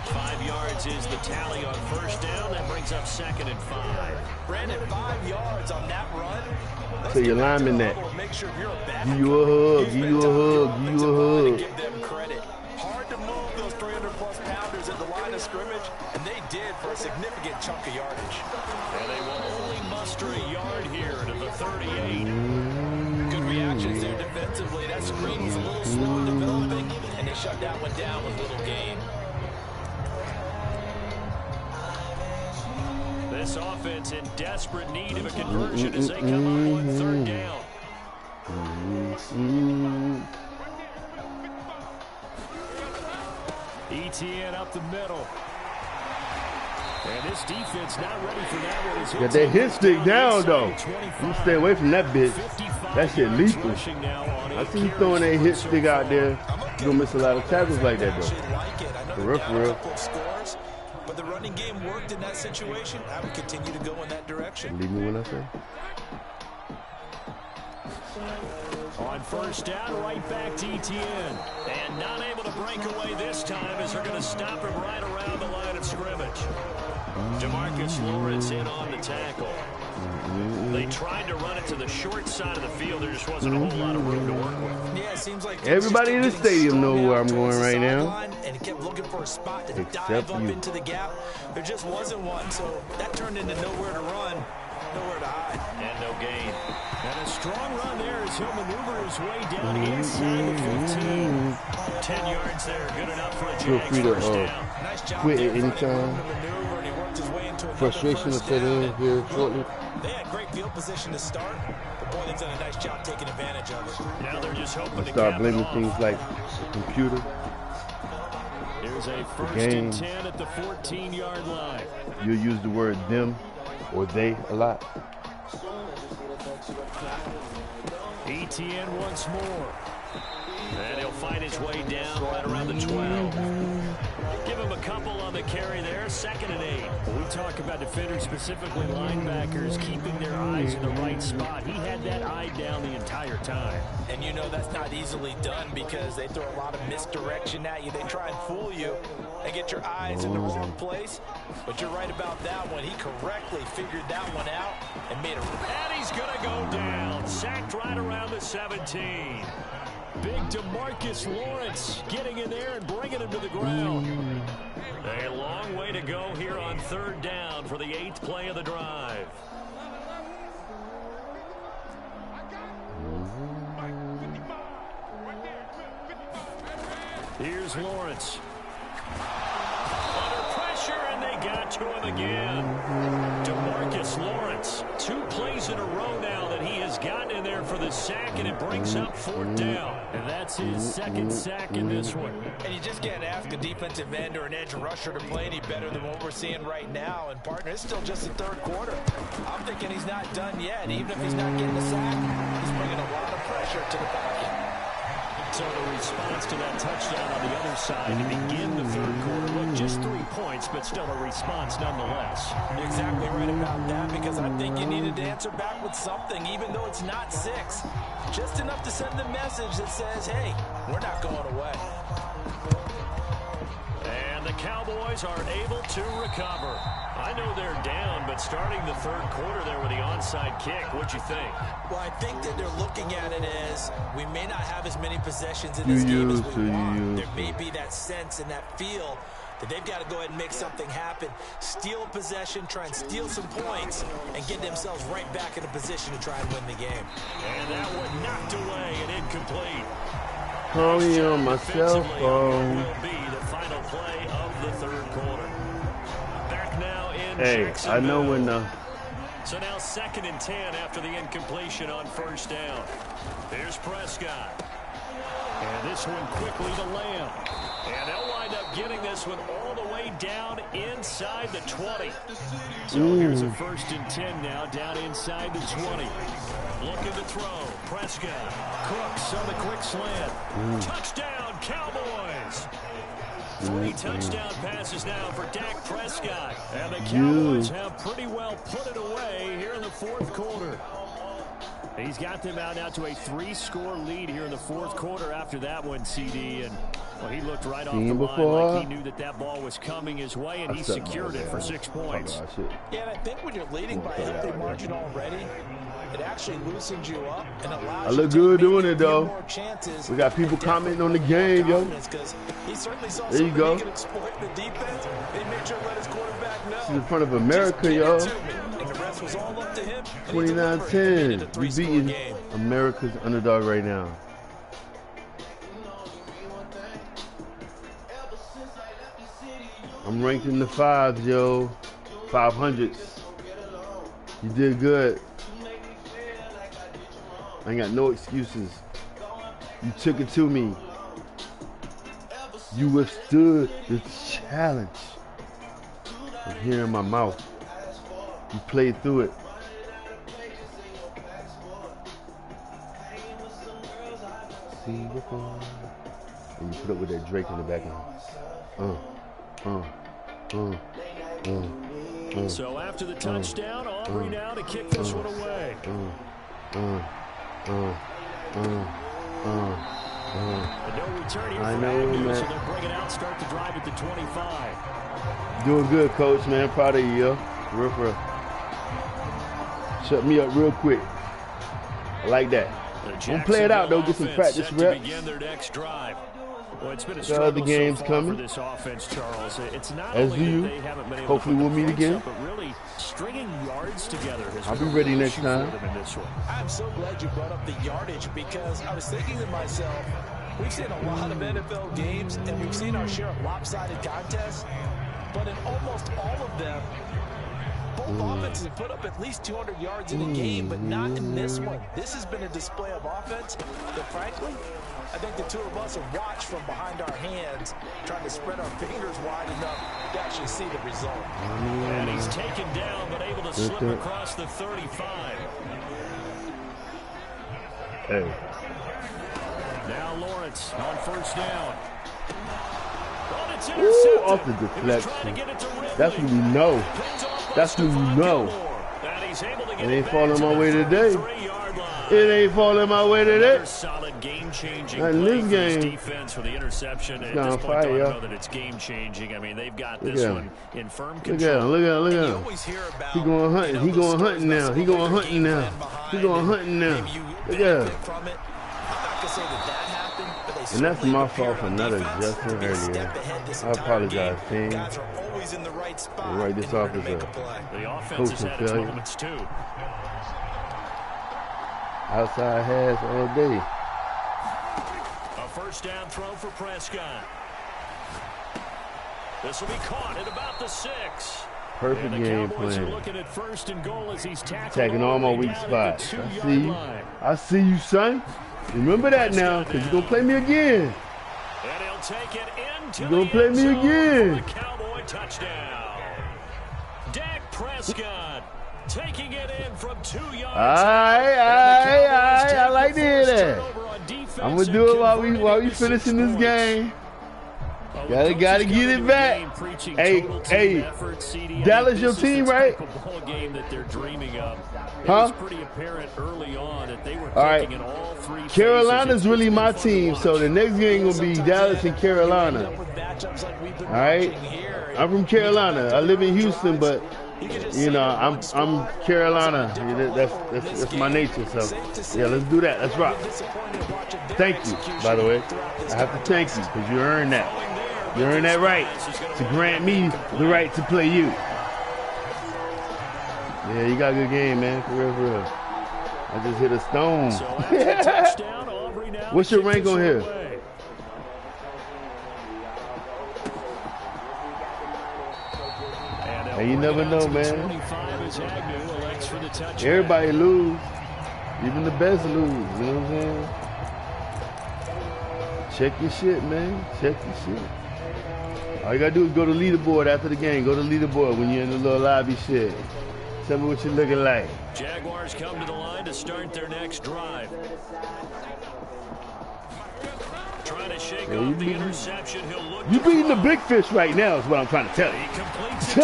5 yards is the tally on first down. That brings up second and 5. Brandon, 5 yards on that run. Tell your lineman that. Make sure if you're a bad Give you a hug. Give you a hug. Give you a hug. Give them credit. Hard to move those 300-plus pounders at the line of scrimmage, and they did for a significant chunk of yardage. And they will only muster a yard here to the 38. Good reactions there defensively. That screen was a little slow in developing, and they shut that one down with little gain. This offense in desperate need of a conversion as they come up on third down. ETN up the middle. And this defense not ready for that one. Got that hit stick down, though. You stay away from that bitch. That shit lethal. I see you throwing that hit stick out there. You don't miss a lot of tackles like that, though. For real, for real. But the running game worked in that situation. I would continue to go in that direction. Believe me when I say. On first down, right back to ETN. And not able to break away this time as they're going to stop him right around the line of scrimmage. Demarcus Lawrence in on the tackle. They tried to run it to the short side of the field. There just wasn't a whole lot of room to work with. Yeah, it seems like Everybody in the stadium know where I'm going right now. And he kept looking for a spot to Except dive up you. into the gap. There just wasn't one, so that turned into nowhere to run, nowhere to hide. And no gain. And a strong run there as he'll maneuver his way down inside the 15. 10 yards there, good enough for a Feel Jags free to first down. Nice job quit there at any finding room time. to maneuver, and he worked his way into another Frustration will first set in down. here shortly. They had great field position to start, but boy, they've done a nice job taking advantage of it. Now they're just hoping to Start cap it blaming off. things like the computer. Here's a first game. and 10 at the 14-yard line. You'll use the word them or they a lot. ETN once more. And he'll find his way down right around the 12. Give him a couple on the carry there, 2nd and 8. We talk about defenders, specifically linebackers, keeping their eyes in the right spot. He had that eye down the entire time. And you know that's not easily done because they throw a lot of misdirection at you. They try and fool you and get your eyes in the wrong place. But you're right about that one. He correctly figured that one out and made it. And he's going to go down. Sacked right around the 17. Big DeMarcus Lawrence getting in there and bringing him to the ground. A long way to go here on 3rd down for the 8th play of the drive. Here's Lawrence. Under pressure, and they got to him again. DeMarcus Lawrence, 2 plays in a row now that he has gotten in there for the sack, and it brings up 4th down. And that's his 2nd sack in this one. And you just can't ask a defensive end or an edge rusher to play any better than what we're seeing right now. And, partner, it's still just the 3rd quarter. I'm thinking he's not done yet. Even if he's not getting a sack, he's bringing a lot of pressure to the pocket. So the response to that touchdown on the other side to begin the 3rd quarter. Look, just 3 points, but still a response nonetheless. You're exactly right about that because I think you needed to answer back with something, even though it's not 6. Just enough to send the message that says, hey, we're not going away. And the Cowboys are able to recover. I know they're down, but starting the 3rd quarter there with the onside kick, what'd you think? Well, I think that they're looking at it as we may not have as many possessions in this game as we want. There may be that sense and that feel that they've got to go ahead and make something happen, steal a possession, try and steal some points, and get themselves right back in a position to try and win the game. And that one knocked away and incomplete. Calling on my cell phone. Will be the final play of the 3rd quarter. Back now in Hey, I know when So now 2nd and 10 after the incompletion on 1st down. Here's Prescott. And this one quickly to Lamb. And they'll wind up getting this one all the way down inside the 20. So here's a 1st and 10 now, down inside the 20. Looking to throw. Prescott. Crooks on the quick slant. Touchdown, Cowboys. 3 touchdown passes now for Dak Prescott. And the Cowboys have pretty well put it away here in the 4th quarter. He's got them out now to a 3-score lead here in the 4th quarter after that one, CD. And well, he looked right off the line like he knew that that ball was coming his way, and he secured it for 6 points. Yeah, and I think when you're leading by a healthy margin already, it actually loosens you up and allows you to good doing it, though. We got people commenting on the game, yo. There you go. This is in front of America, yo. 29-10. We beating America's underdog right now. I'm ranked in the 5s, yo. 500s. You did good. I ain't got no excuses. You took it to me. You withstood the challenge of hearing my mouth. You played through it. See before. And you put up with that Drake in the background. So after the touchdown, Aubrey now to kick this one away. And no return here for Agnew, so they'll bring it out, start the drive at the 25. Doing good, Coach, man. Proud of you, yo. Real for real. Shut me up real quick. I like that. Don't play it out, though. Get some practice reps. Begin their next drive. Well, it's been a struggle the games so far coming. For this offense, Charles. It's not as only you. That they haven't been able Hopefully, to we'll meet again. Up, but really stringing yards together. I'll be ready next time. In this one. I'm so glad you brought up the yardage because I was thinking to myself, we've seen a lot of NFL games and we've seen our share of lopsided contests, but in almost all of them, both offenses have put up at least 200 yards in a game, but not in this one. This has been a display of offense that, frankly, I think the two of us have watched from behind our hands, trying to spread our fingers wide enough to actually see the result. And he's taken down, but able to slip across the 35. Hey. Now Lawrence on first down. Ooh, off the deflection. That's what we know. That's what we know. It ain't falling my way today. It ain't falling my way today. Solid game-changing in this game. Defense for the interception. At this point, I don't know that it's game-changing. I mean, they've got this one in firm control. Look at him. He going hunting. He going hunting now. He going hunting now. He going hunting now. Look at him. And that's my fault for not adjusting earlier. I apologize, team. I'll write this off as a coaching failure. Outside has all day. A first down throw for Prescott. This will be caught at about the 6. Perfect game plan. Looking at first and goal as he's attacking all my weak spots. I see you. I see you, son. Remember that now, because you're going to play me again. And he'll take it into you're going to play me again. Cowboy touchdown. Dak Prescott taking it in from 2 yards. I like to hear that. I'm going to do it while we finishing this game. Gotta get it back. Hey, Dallas your team, right? Huh? All right. Carolina's really my team, so the next game gonna be Dallas and Carolina. All right. I'm from Carolina. I live in Houston, but you know I'm Carolina. That's my nature. So yeah, let's do that. Let's rock. Thank you, by the way. I have to thank you because you earned that. You earned that right to grant me the right to play you. Yeah, you got a good game, man. For real, for real. I just hit a stone. What's your rank on here? Hey, you never know, man. Everybody lose. Even the best lose. You know what I'm saying? Check your shit, man. Check your shit. All you gotta do is go to leaderboard after the game. Go to leaderboard when you're in the little lobby shit. Tell me what you're looking like. Jaguars come to the line to start their next drive. Trying to shake off the interception. You beating the big fish right now is what I'm trying to tell you. He completes it.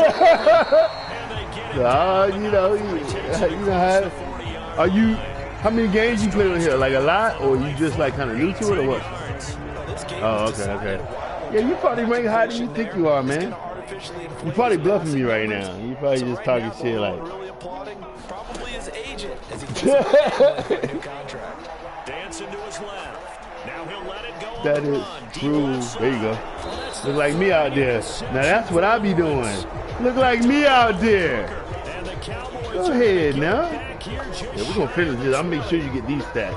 You know how. Are you? How many games you play on here? Like a lot, or you just like kind of new to it, or what? Oh, okay. Yeah, you probably rank higher than you think you are, man. You probably bluffing me right now. You probably just talking shit like. Probably his agent as he new contract. Dancing to his left. Now he'll let it go. That is true. There you go. Look like me out there. Now that's what I be doing. Look like me out there. Go ahead now. Yeah, we're gonna finish this. I'll make sure you get these stats.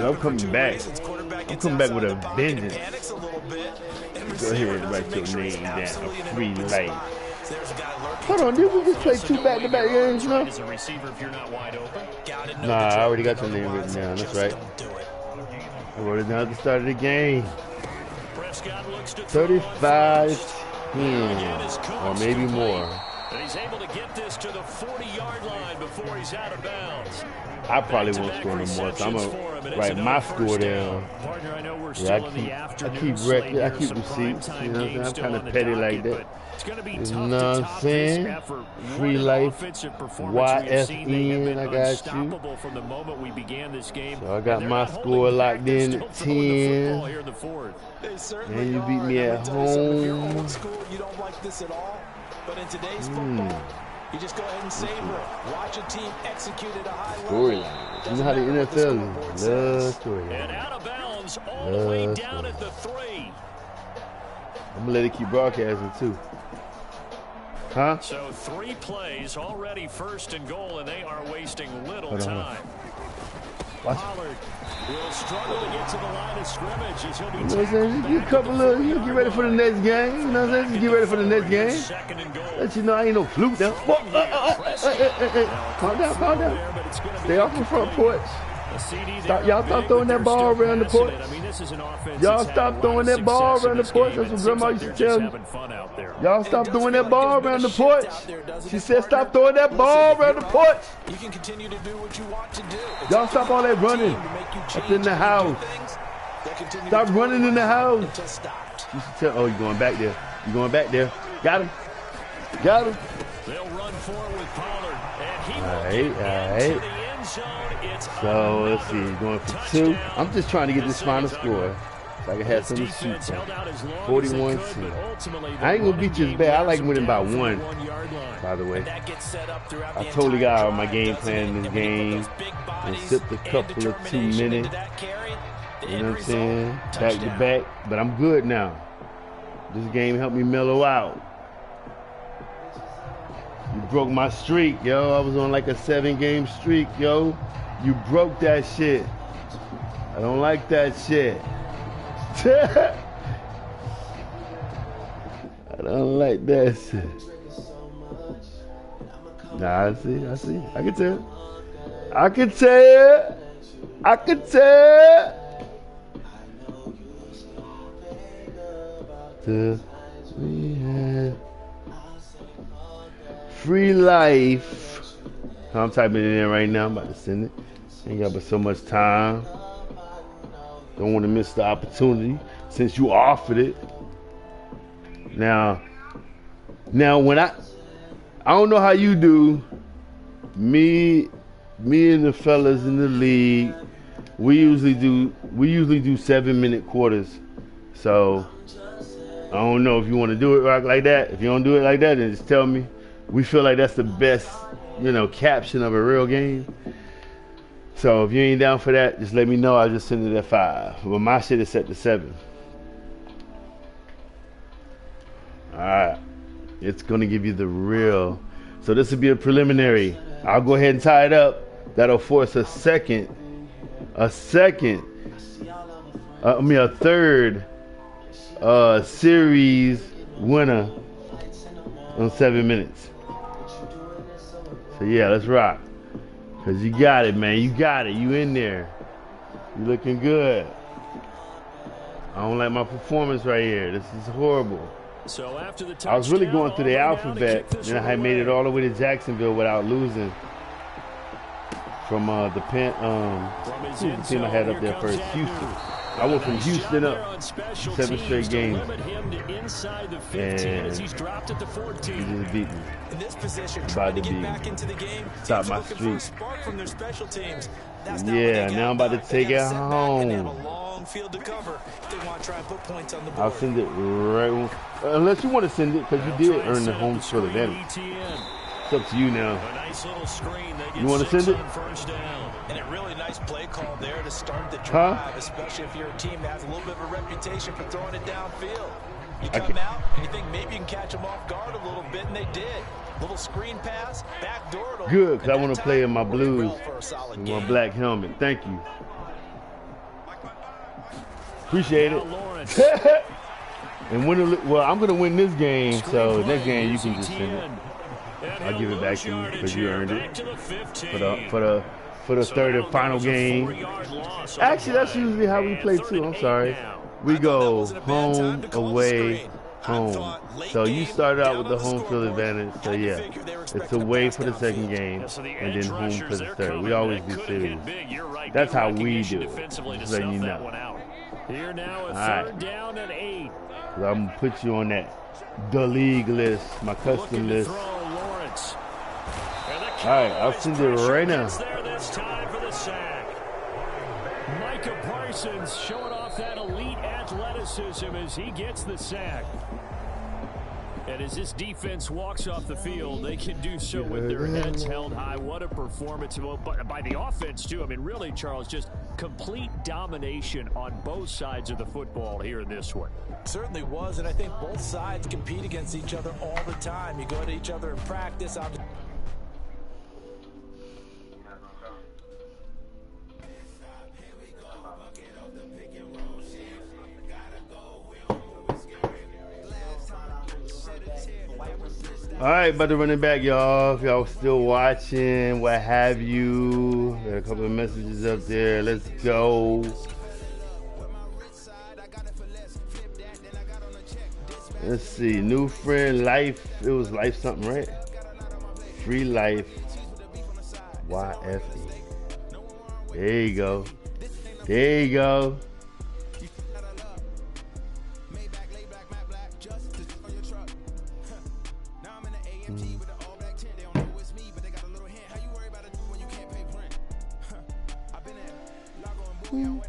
I'm coming back. I'm coming back with a vengeance. Go ahead and write your name down. Free light. Hold on, did we just play 2 back-to-back games, no? Nah, I already got your name written down. That's right. I wrote it down at the start of the game. 35-10, or maybe more. He's able to get this to the 40-yard line before he's out of bounds. I probably won't score no more, so I'm going to write my score down. Yeah, I keep receipts, you know what I'm saying? I'm kind of petty like that. You know what I'm saying? Free life, YFN, I got you. So I got my score locked in at 10. And you beat me at home. But in today's football, you just go ahead and savor it. Watch a team execute at a high level. Storyline. You know how the NFL is. Love storyline. And out of bounds all the way down at the 3. I'm going to let it keep broadcasting, too. Huh? So 3 plays already first and goal, and they are wasting little time. Pollard will struggle to get to the line of scrimmage as he'll be you get ready for the next game. You know what I'm saying? Get ready for the next game. Let you know I ain't no fluke now. Calm down. Stay off the front porch. Y'all stop throwing that ball around the porch. Y'all stop throwing that ball around the porch. That's what Grandma used to tell me. Y'all stop throwing that ball around the porch. She said stop throwing that ball around the porch. You can continue to do what you want to do. Y'all stop all that running up in the house. Stop running in the house. Until stopped. You should tell. Oh, you're going back there. You're going back there. Got him. Got him. They'll run forward with Pollard, and he All will right, get all into right. the end zone. It's So let's see. He's going for 2. I'm just trying to get this final score so I can have something to shoot defense held out as long as 41 they could, but ultimately the I ain't gonna running beat you as game bad. I wears like them winning by down from the 1. 1-yard line. By the way, That gets set up throughout I the totally entire got all my drive, game doesn't plan it? in this And when you put game those big and bodies sipped a and couple of 2 determination minutes. into that carry, the You end know what I'm saying? result, Back to touchdown. back, but I'm good now. This game helped me mellow out. You broke my streak, yo. I was on like a 7-game streak, yo. You broke that shit. I don't like that shit. I don't like that shit. Nah, I see. I can tell. I can tell. I can tell. We had free life. I'm typing it in right now. I'm about to send it. Ain't got but so much time. Don't want to miss the opportunity since you offered it. Now when I don't know how you do. Me and the fellas in the league, we usually do 7-minute quarters. So I don't know if you want to do it like that. If you don't do it like that, then just tell me. We feel like that's the best, caption of a real game. So if you ain't down for that, just let me know. I'll just send it at 5. But my shit is set to 7. Alright. It's gonna give you the real. So this will be a preliminary. I'll go ahead and tie it up. That'll force a third series winner on 7 minutes. So yeah, let's rock. Cause you got it, man. You got it. You in there. You looking good. I don't like my performance right here. This is horrible. So after the I was really touchdown, going through the Auburn now to alphabet, kick this and I one had made it away. all the way to Jacksonville without losing from the From his end team I had zone, up there here first, comes Houston. Agnew. I went from Nice Houston job up there on special 7 teams straight to games. limit him to inside the 15 as he's dropped at the 14. He just beat me. In this position, About trying to to get be back into the game, stop teams my are looking for a streak. spark from their special teams. That's not Yeah, what they got now I'm about to now. They take got it a setback and they have home. a long field to cover if they want to try and put points on the board. I'll send it right. Unless you want to send it, because you did earn the home field advantage. It's up to you now. A nice little screen. They get You want to 6 send it? on first down. And a really nice play call there to start the Huh? drive, especially if you're a team that has a little bit of a reputation for throwing it downfield. You I come can- out and you think maybe you can catch them off guard a little bit, and they did. Little screen pass, back door. Good, because I And want that to play in my time, worked blues well for a solid with my game. black helmet. Thank you. Appreciate Now it. Lawrence. And I'm going to win this game, so Screen next play. game you Here's can just send it. Etienne. And I'll he'll give it back lose to you yardage because you here. earned it. Back to the 15. For the So third now and final there's a game. 4-yard loss on Actually, the that's play. usually how we And play third too. and I'm 8 sorry. now. We I thought that go wasn't a bad time home, to call the away, screen. I home. thought late So you game, started out down with the on the home field scoreboard, advantage. So had to yeah, figure they were it's expecting a away pass for the second downfield. game Yeah, so the and edge then home rushers, for the they're third. coming. We always That do could have series. hit big. You're right. That's Good how we recognition do it. defensively to Just letting snuff you that know. one out. Here now, a All right. third down and 8. I'm going to put you on the league list, my Looking custom to list. throw Lawrence. And the All right, I'll Cowboys send it pressure right now. gets there this time for the sack. Micah Parsons showing off that elite athleticism as he gets the sack. And as this defense walks off the field, they can do so with their heads held high. What a performance by the offense, too. I mean, really, Charles, just complete domination on both sides of the football here in this one. Certainly was, and I think both sides compete against each other all the time. You go to each other in practice. All right, about to run it back, y'all. If y'all still watching, what have you. Got a couple of messages up there. Let's go. Let's see. New friend, life. It was life something, right? Free life. YFE. There you go. There you go. Do,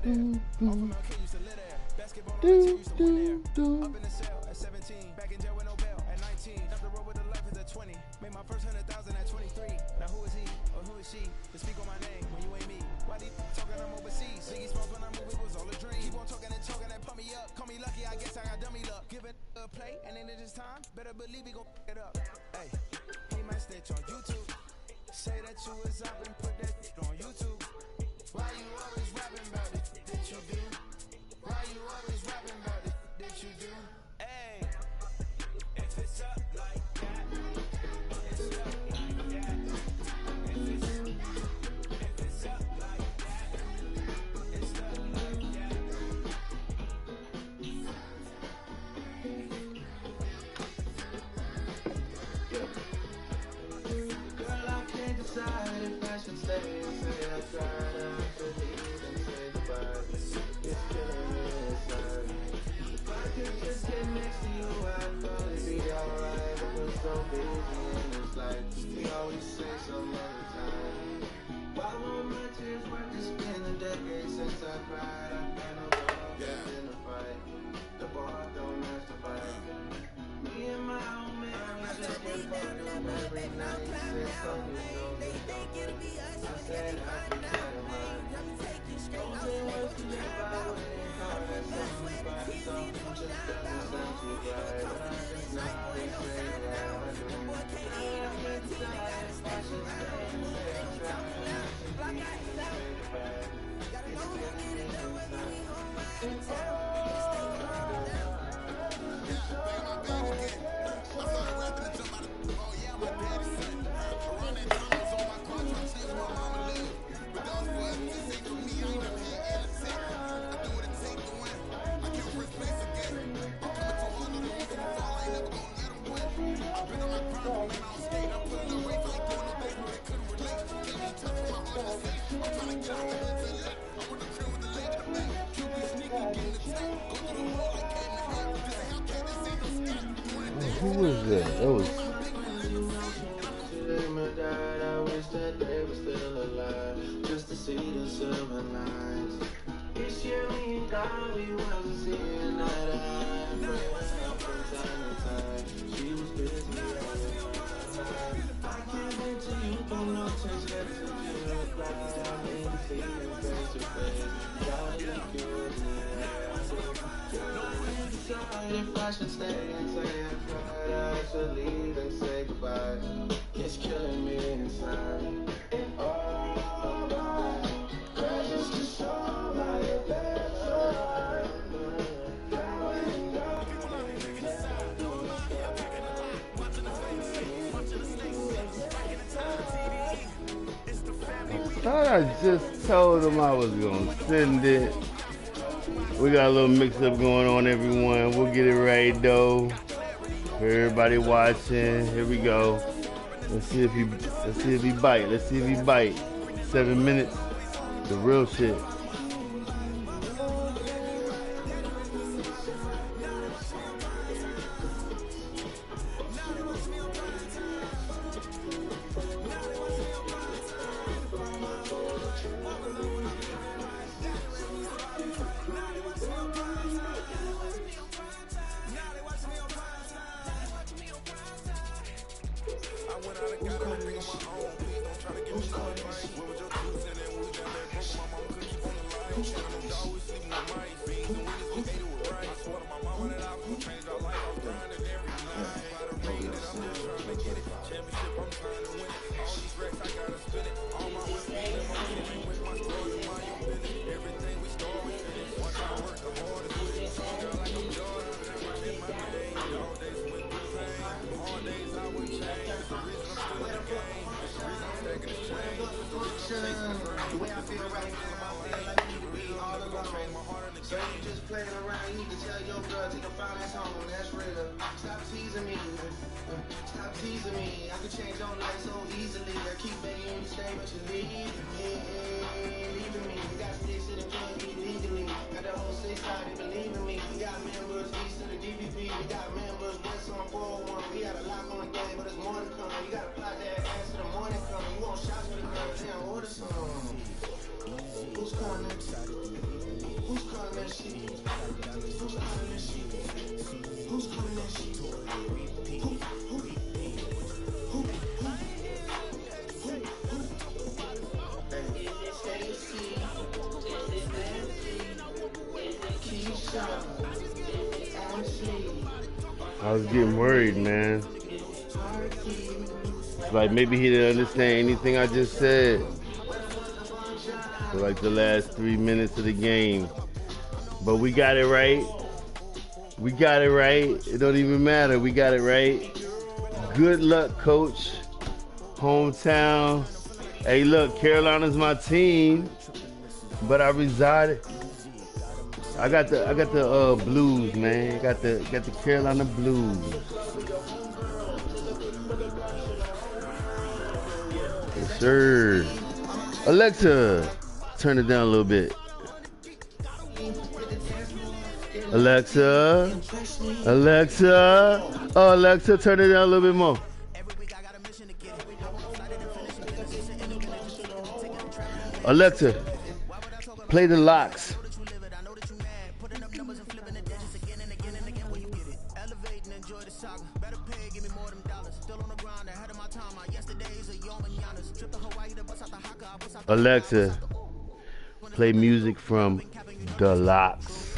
do, do. Up in the cell at 17, back in jail with no bail at 19. Up the road with a life is at 20. Made my first 100,000 at 23. Now who is he or who is she to speak on my name when you ain't me? Why they talking I'm overseas? Ziggy Smalls when I move it was all a dream. Keep on talking and talking and pump me up. Call me lucky, I guess I got dummy luck. Give it a play and then it is time. Better believe he gon' it up. Hey, he might snitch on YouTube. Say that you was up and put that on YouTube. Why you always rapping about it? Did you do? Why you always rapping about it? Did you do? Hey, if it's up like that, it's up like that. If it's up like that, it's up like that. Girl, I can't decide if I should stay and say I tried. I believe and say goodbye. It's killing me inside. If I could just get next to you, I'd probably be alright. But we're so busy and it's like we always say some other time. Why won't my tears work? It's been a decade since I cried. I've been a ball, in a fight. The bar don't match the fight. Me and my old man, we just get fucked up every night. Said something so good. I said I could try to mind. Don't say words to me about it. Something just doesn't sound too right. But I just know they say that I do. I can't decide if I should stay and say I tried. It's killing me inside. Who was that? That was. I wish that they were still alive, just to see the silver lines. This year me and God, we wasn't seeing eye to eye. Praying up from time to time. She was busy I can't wait till you throw no text left to you reply. I need to see you face to face. Gotta look you with me. Decide if I should stay and say I tried. I should leave and say goodbye. It's killing me inside. And all my precious to show my affection. I thought I just told him I was gonna send it. We got a little mix-up going on, everyone. We'll get it right though. For everybody watching, here we go. Let's see if he bite. Let's see if he bite. 7 minutes, the real shit. The way I feel right now, I feel like you could be all alone. So you just playing around, you can tell your girl take a finance home, that's real. Stop teasing me, stop teasing me. I could change your life so easily. I keep begging you to stay, but you're leaving me. We got sticks in the club, we legally. Got the whole 6 side, they believe in me. We got members east of the DVP, we got members west on 401. We got a lock on the game, but there's more to come. You gotta plot that ass to the morning come. You want shots for the girl, then order some. Who's coming I was getting worried, man. It's like maybe he didn't understand anything I just said for like the last 3 minutes of the game. But we got it right. We got it right. It don't even matter. We got it right. Good luck, coach. Hometown. Hey, look, Carolina's my team, but I resided. I got the Blues, man. Got the Carolina Blues. Yes, sir. Alexa, turn it down a little bit. Alexa. Oh, Alexa, turn it down a little bit more. Alexa, play the locks. Alexa, play music from Deluxe.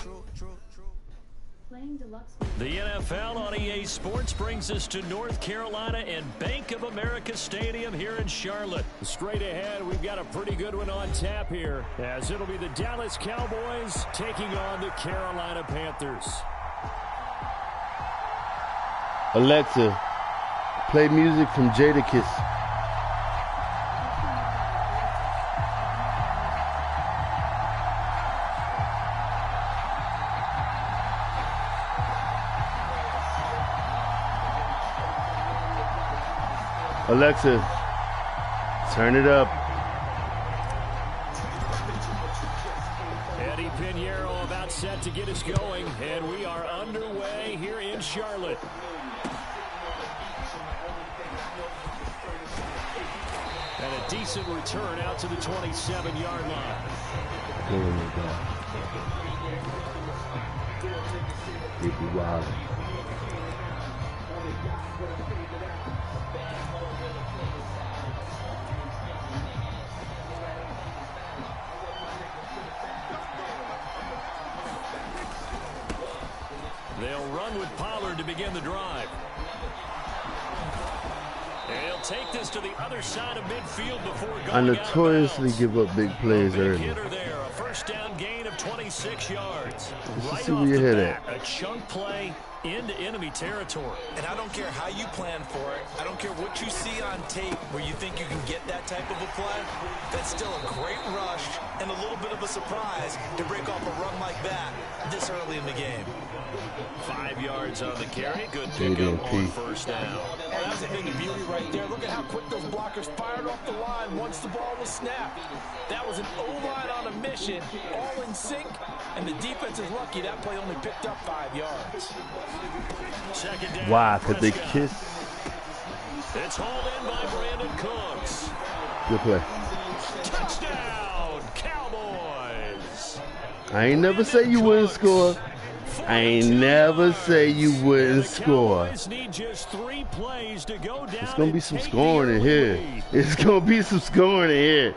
The NFL on EA Sports brings us to North Carolina and Bank of America Stadium here in Charlotte. Straight ahead, we've got a pretty good one on tap here, as it'll be the Dallas Cowboys taking on the Carolina Panthers. Alexa, play music from Jadakiss. Alexa, turn it up. Eddie Pinheiro about set to get us going, and we are underway here in Charlotte. And a decent return out to the 27-yard line. It'd be wild. They'll run with Pollard to begin the drive. They'll take this to the other side of midfield before going I notoriously give up big plays early. hitter there, a first down gain of 26 yards. Let's see where your head at. A chunk play into enemy territory. And I don't care how you plan for it. I don't care what you see on tape where you think you can get that type of a play. That's still a great rush and a little bit of a surprise to break off a run like that this early in the game. 5 yards on the carry. Good pickup on first down. And that's a thing of beauty right there. Look at how quick those blockers fired off the line once the ball was snapped. That was an O-line on a mission, all in sync, and the defense is lucky that play only picked up 5 yards. Second down. Why? Because they kiss. It's hauled in by Brandon Cooks. Good play. Touchdown, Cowboys. I ain't never say you wouldn't score. I ain't never say you wouldn't score. Need just 3 plays to go down. It's going to be some scoring in here. It's going to be some scoring in here.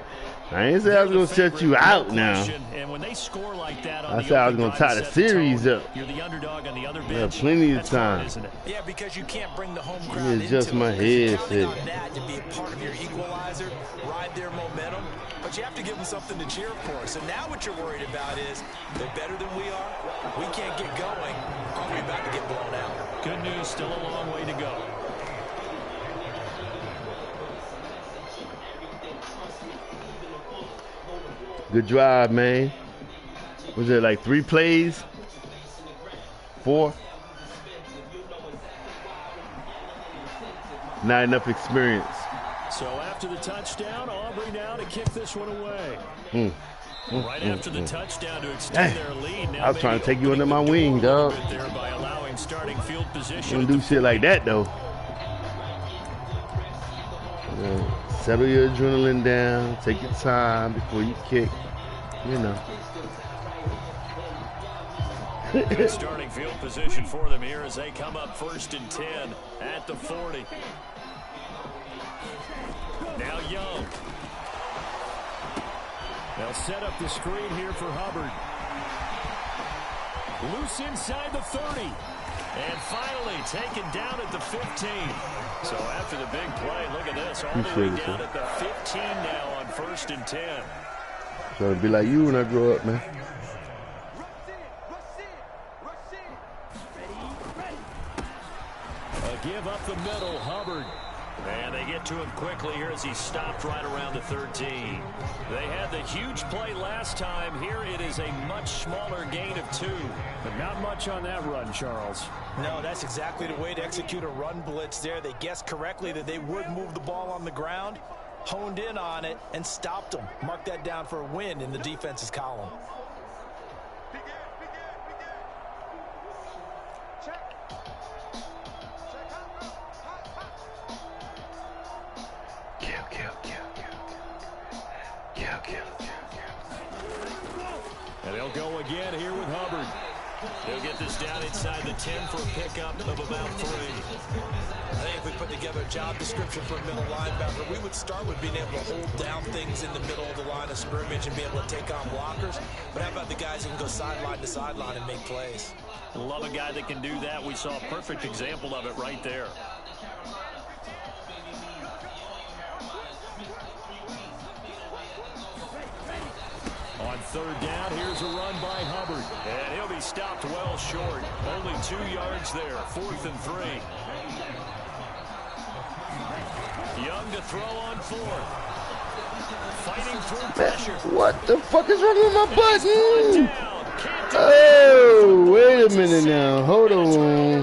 I ain't say I was going to shut you out now. And when they score like that, I said I was going to tie the series up. You're the underdog on the other bench. I have plenty of time. Isn't it? Yeah, because you can't bring the home crowd Let me adjust my headset. on that to be a part of your equalizer, ride their momentum. But you have to give them something to cheer for. So now what you're worried about is they're better than we are. We can't get going. We're about to get blown out. Good news, still a long way to go. Good drive, man. Was it like 3 plays? 4? Not enough experience. So after the touchdown, Aubrey now to kick this one away. Right after the touchdown to extend their lead. Now I was trying to take you under my wing, dog. There by allowing starting field position. Don't do shit like that, though. Settle your adrenaline down. Take your time before you kick. you know. Good starting field position for them here as they come up 1st and 10 at the 40. Now Young. They'll set up the screen here for Hubbard. Loose inside the 30. And finally taken down at the 15. So after the big play, look at this. All the way down at the 15 now on 1st and 10. Trying to be like you when I grow up, man. A give up the middle, Hubbard. And they get to him quickly here as he stopped right around the 13. They had the huge play last time. Here it is a much smaller gain of 2. But not much on that run, Charles. No, that's exactly the way to execute a run blitz there. They guessed correctly that they would move the ball on the ground, honed in on it, and stopped them. Mark that down for a win in the defense's column. And they'll go again here with Hubbard. They'll get this down inside the 10 for a pickup of about 3. I think if we put together a job description for a middle linebacker, we would start with being able to hold down things in the middle of the line of scrimmage and be able to take on blockers. But how about the guys who can go sideline to sideline and make plays? Love a guy that can do that. We saw a perfect example of it right there. On 3rd down, here's a run by Hubbard. And he'll be stopped well short. Only 2 yards there. 4th and 3. Young to throw on 4th. Fighting through pressure. What the fuck is wrong with my button? Oh, wait a minute now. Hold on.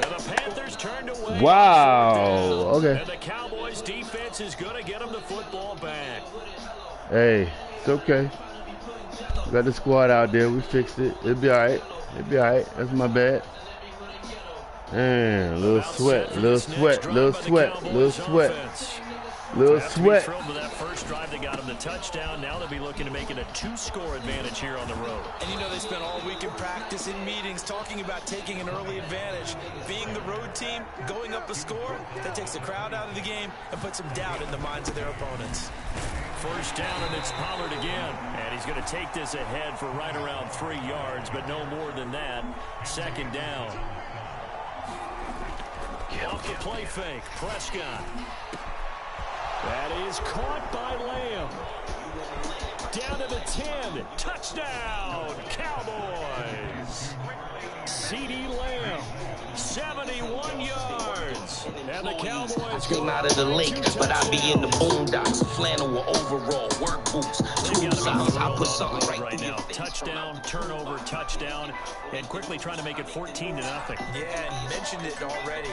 The Panthers turned away. Wow. Okay. And the Cowboys defense is going to get them the football back. Hey, it's okay. We got the squad out there. We fixed it. It'll be all right. It'll be all right. That's my bad. Man, little sweat, little sweat, little sweat, little sweat, little sweat. Thrilled with that first drive that got them the touchdown. Now they'll be looking to make it a 2-score advantage here on the road. And you know they spent all week in practice, in meetings, talking about taking an early advantage. Being the road team, going up a score, that takes the crowd out of the game and puts some doubt in the minds of their opponents. 1st down, and it's Pollard again. And he's going to take this ahead for right around 3 yards, but no more than that. 2nd down. Off the play fake, Prescott. That is caught by Lamb. Down to the 10. Touchdown, Cowboys. C.D. Lamb, 71 yards. And the Cowboys I came out of the lake, but I be in the boondocks. Flannel with overall, work boots, tool socks. I put something right now. Touchdown, turnover, touchdown, and quickly trying to make it 14-0. Yeah, and mentioned it already.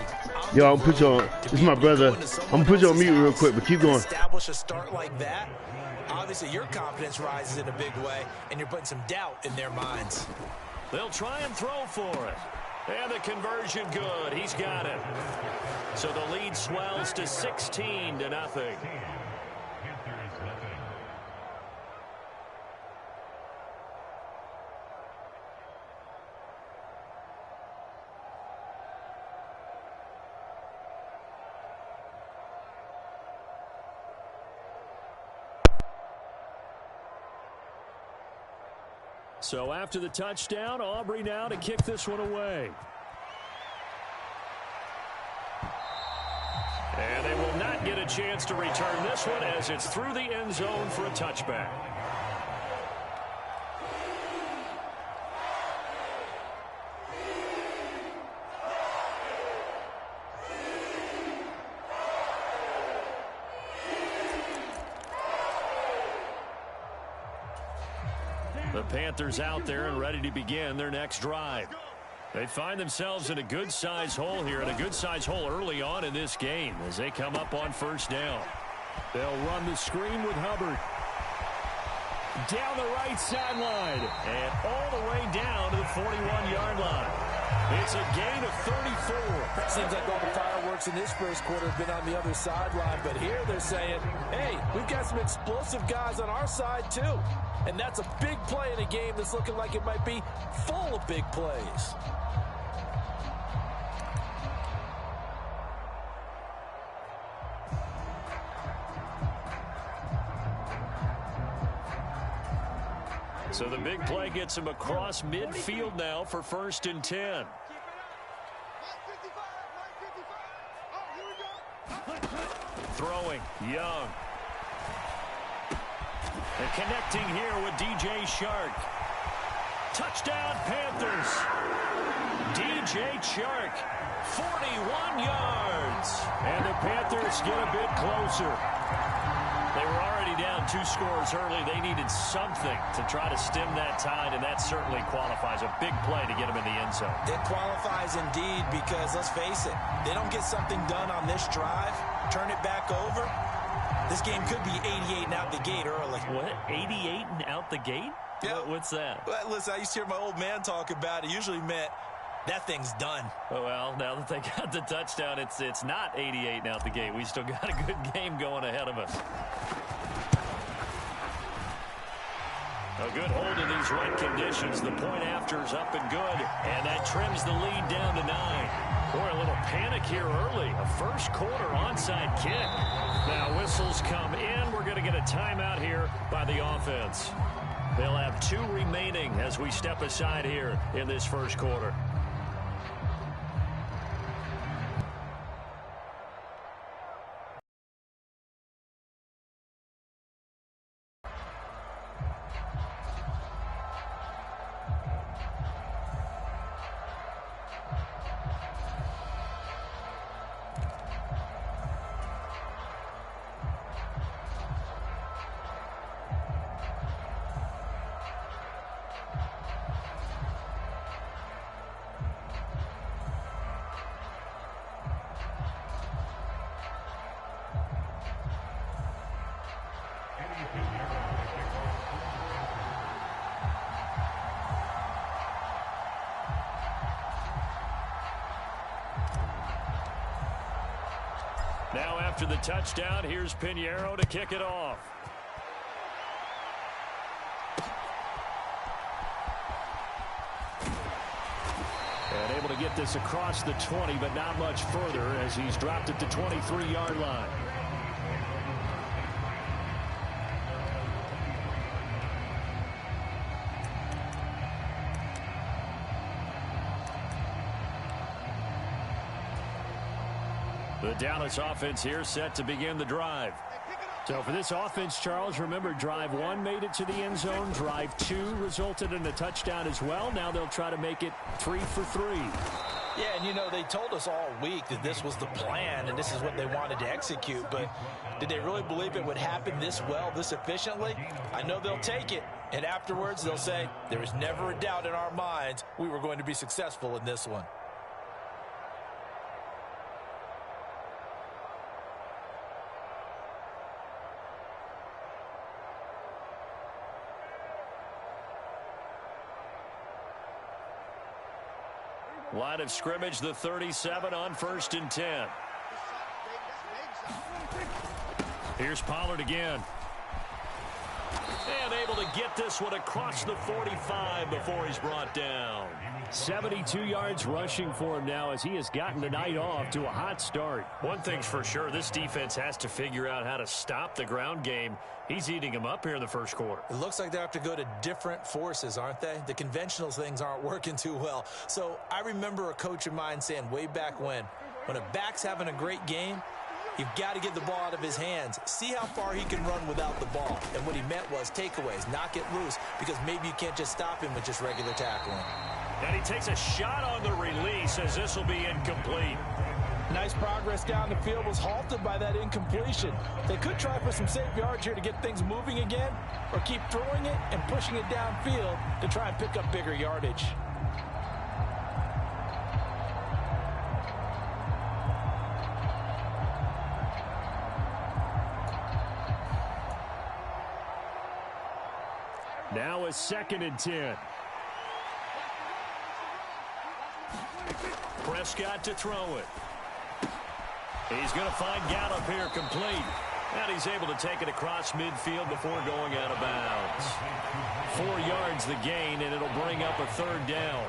Yo, I'll put you on. This is my brother. I'm gonna put you on mute real quick, but keep going. Establish a start like that. Obviously, your confidence rises in a big way, and you're putting some doubt in their minds. They'll try and throw for it. And the conversion good. He's got it. So the lead swells to 16-0. So after the touchdown, Aubrey now to kick this one away. And they will not get a chance to return this one as it's through the end zone for a touchback. The Panthers out there and ready to begin their next drive. They find themselves in a good-sized hole here, and a good-sized hole early on in this game as they come up on 1st down. They'll run the screen with Hubbard. Down the right sideline and all the way down to the 41-yard line. It's a gain of 34. Seems like all the fireworks in this first quarter have been on the other sideline, but here they're saying, hey, we've got some explosive guys on our side too. And that's a big play in a game that's looking like it might be full of big plays. So the big play gets him across midfield now for 1st and 10. Throwing, Young. And connecting here with DJ Shark. Touchdown, Panthers. DJ Shark, 41 yards. And the Panthers get a bit closer. They were already down 2 scores early. They needed something to try to stem that tide, and that certainly qualifies. A big play to get them in the end zone. It qualifies indeed because, let's face it, they don't get something done on this drive, turn it back over, this game could be 88 and out the gate early. What? 88 and out the gate? Yeah. What's that? Well, listen, I used to hear my old man talk about it. Usually meant that thing's done. Well, now that they got the touchdown, it's not 88 and out the gate. We still got a good game going ahead of us. A good hold in these right conditions. The point after's up and good, and that trims the lead down to 9. Boy, a little panic here early. A first quarter onside kick. Now whistles come in. We're going to get a timeout here by the offense. They'll have 2 remaining as we step aside here in this first quarter. Now after the touchdown, here's Pinheiro to kick it off. And able to get this across the 20, but not much further as he's dropped at the 23-yard line. The Dallas offense here set to begin the drive. So for this offense, Charles, remember drive 1 made it to the end zone. Drive 2 resulted in a touchdown as well. Now they'll try to make it 3 for 3. Yeah, and you know, they told us all week that this was the plan and this is what they wanted to execute. But did they really believe it would happen this well, this efficiently? I know they'll take it. And afterwards, they'll say, there was never a doubt in our minds we were going to be successful in this one. Line of scrimmage, the 37 on 1st and 10. Here's Pollard again. And able to get this one across the 45 before he's brought down. 72 yards rushing for him now as he has gotten the night off to a hot start. One thing's for sure, this defense has to figure out how to stop the ground game. He's eating him up here in the first quarter. It looks like they have to go to different forces, aren't they? The conventional things aren't working too well. So I remember a coach of mine saying way back when a back's having a great game, you've got to get the ball out of his hands. See how far he can run without the ball. And what he meant was takeaways, knock it loose, because maybe you can't just stop him with just regular tackling. And he takes a shot on the release as this will be incomplete. Nice progress down the field was halted by that incompletion. They could try for some safe yards here to get things moving again, or keep throwing it and pushing it downfield to try and pick up bigger yardage. Now a 2nd and 10. Prescott to throw it. He's going to find Gallup here complete. And he's able to take it across midfield before going out of bounds. 4 yards the gain, and it'll bring up a third down.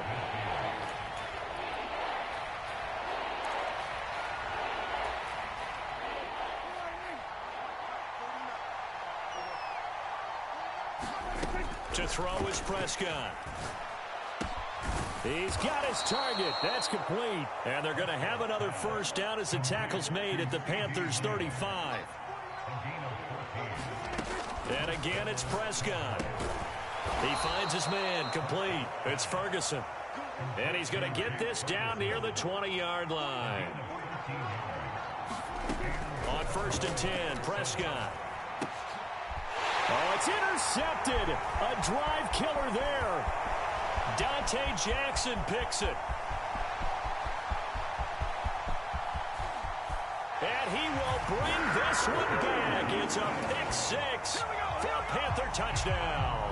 To throw is Prescott. He's got his target. That's complete. And they're going to have another first down as the tackle's made at the Panthers' 35. And again, it's Prescott. He finds his man complete. It's Ferguson. And he's going to get this down near the 20-yard line. On 1st and 10, Prescott. Oh, it's intercepted. A drive killer there. Dante Jackson picks it. And he will bring this one back. It's a pick 6 for a Panther touchdown.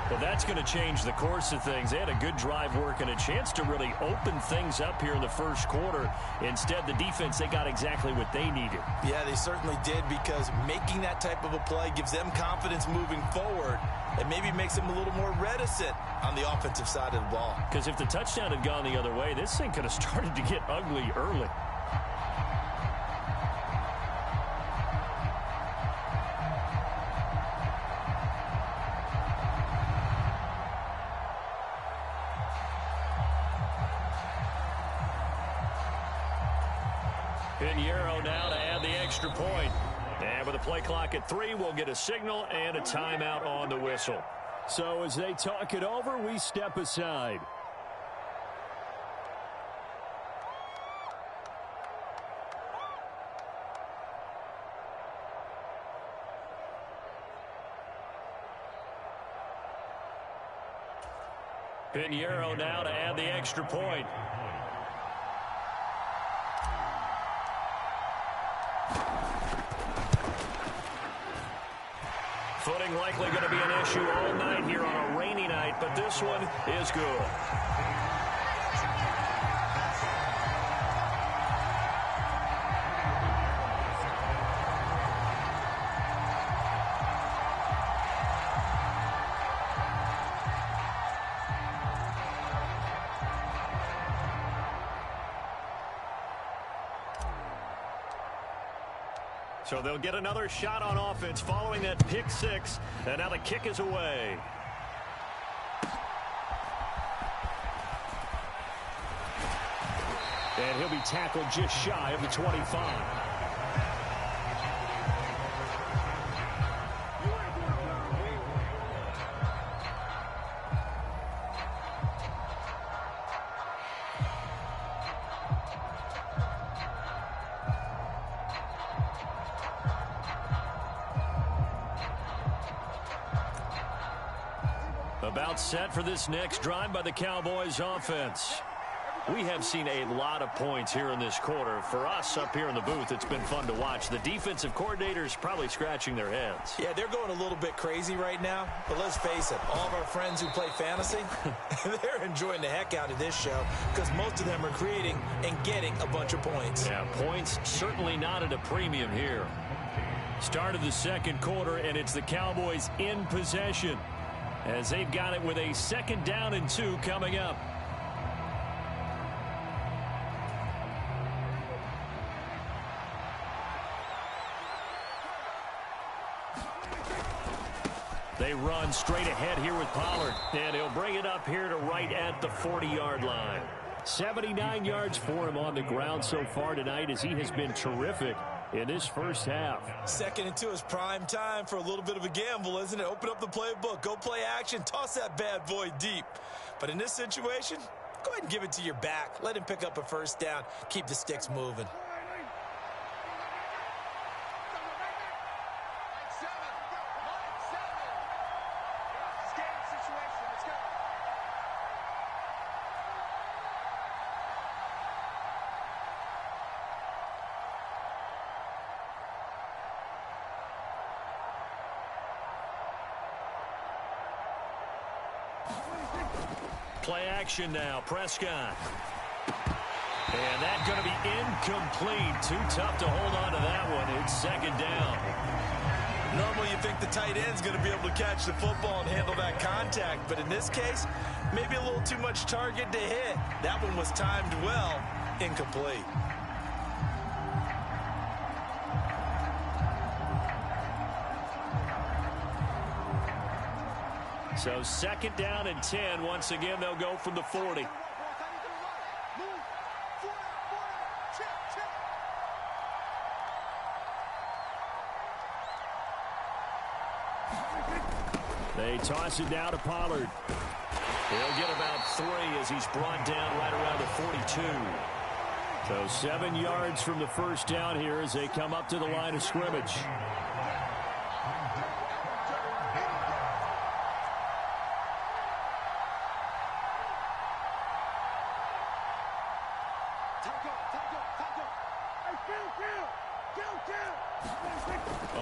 Well, that's going to change the course of things. They had a good drive work and a chance to really open things up here in the first quarter. Instead, the defense, they got exactly what they needed. Yeah, they certainly did, because making that type of a play gives them confidence moving forward and maybe makes them a little more reticent on the offensive side of the ball. Because if the touchdown had gone the other way, this thing could have started to get ugly early. Pinheiro now to add the extra point. And with a play clock at 3, we'll get a signal and a timeout on the whistle. So as they talk it over, we step aside. Pinheiro now to add the extra point. Footing likely going to be an issue all night here on a rainy night, but this one is good. So they'll get another shot on offense following that pick 6, and now the kick is away. And he'll be tackled just shy of the 25. About set for this next drive by the Cowboys offense. We have seen a lot of points here in this quarter. For us up here in the booth, it's been fun to watch. The defensive coordinators probably scratching their heads. Yeah, they're going a little bit crazy right now. But let's face it, all of our friends who play fantasy, they're enjoying the heck out of this show because most of them are creating and getting a bunch of points. Yeah, points certainly not at a premium here. Start of the second quarter, and it's the Cowboys in possession, as they've got it with a 2nd down and 2 coming up. They run straight ahead here with Pollard, and he'll bring it up here to right at the 40-yard line. 79 yards for him on the ground so far tonight, as he has been terrific in this first half. 2nd and 2 is prime time for a little bit of a gamble, isn't it? Open up the playbook, go play action, toss that bad boy deep. But in this situation, go ahead and give it to your back. Let him pick up a first down. Keep the sticks moving. Play action now. Prescott. And that's going to be incomplete. Too tough to hold on to that one. It's second down. Normally you think the tight end's going to be able to catch the football and handle that contact, but in this case, maybe a little too much target to hit. That one was timed well. Incomplete. So second down and 10. Once again, they'll go from the 40. They toss it down to Pollard. He'll get about 3 as he's brought down right around the 42. So 7 yards from the first down here as they come up to the line of scrimmage.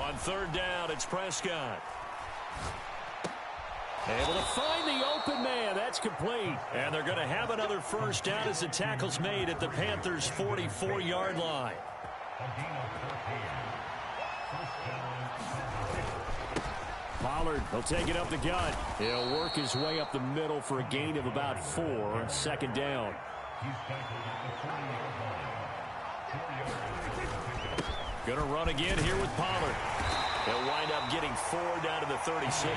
On third down, it's Prescott. Able to find the open man. That's complete. And they're going to have another first down as the tackle's made at the Panthers' 44-yard line. Pollard, he'll take it up the gut. He'll work his way up the middle for a gain of about 4. Second down. Going to run again here with Pollard. He'll wind up getting 4 down to the 36.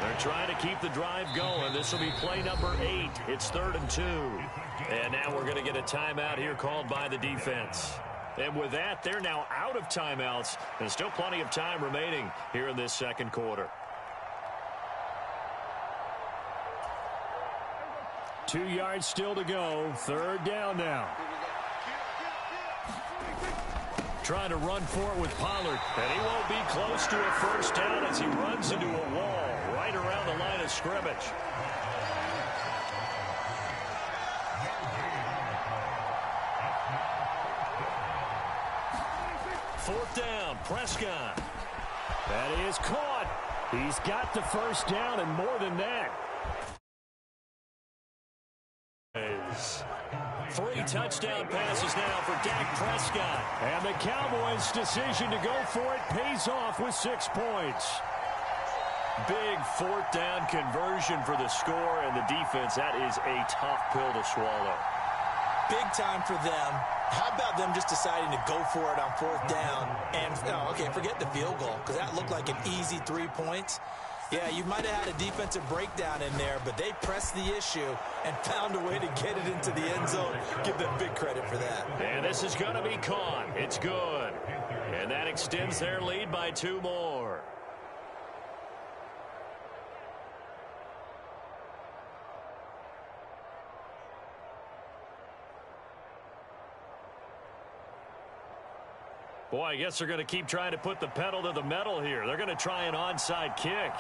They're trying to keep the drive going. This will be play number 8. It's 3rd and 2. And now we're going to get a timeout here called by the defense. And with that, they're now out of timeouts. And still plenty of time remaining here in this second quarter. 2 yards still to go. Third down now. Trying to run for it with Pollard. And he won't be close to a first down as he runs into a wall right around the line of scrimmage. Fourth down, Prescott. That is caught. He's got the first down and more than that. 3 touchdown passes now for Dak Prescott. And the Cowboys' decision to go for it pays off with 6 points. Big fourth down conversion for the score, and the defense, that is a tough pill to swallow. Big time for them. How about them just deciding to go for it on 4th down? And, okay, forget the field goal, because that looked like an easy 3 points. Yeah, you might have had a defensive breakdown in there, but they pressed the issue and found a way to get it into the end zone. Give them big credit for that. And this is going to be caught. It's good. And that extends their lead by 2 more. Boy, I guess they're going to keep trying to put the pedal to the metal here. They're going to try an onside kick.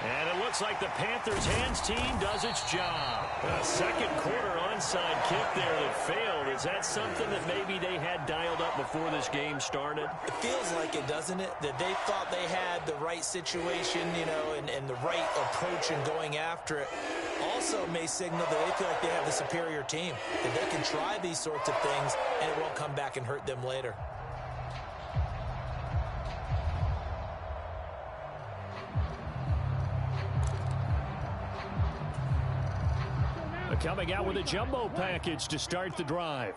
And it looks like the Panthers' hands team does its job. A second quarter onside kick there that failed. Is that something that maybe they had dialed up before this game started? It feels like it, doesn't it? That they thought they had the right situation, you know, and the right approach in going after it. Also may signal that they feel like they have the superior team, that they can try these sorts of things and it won't come back and hurt them later. Coming out with a jumbo package to start the drive.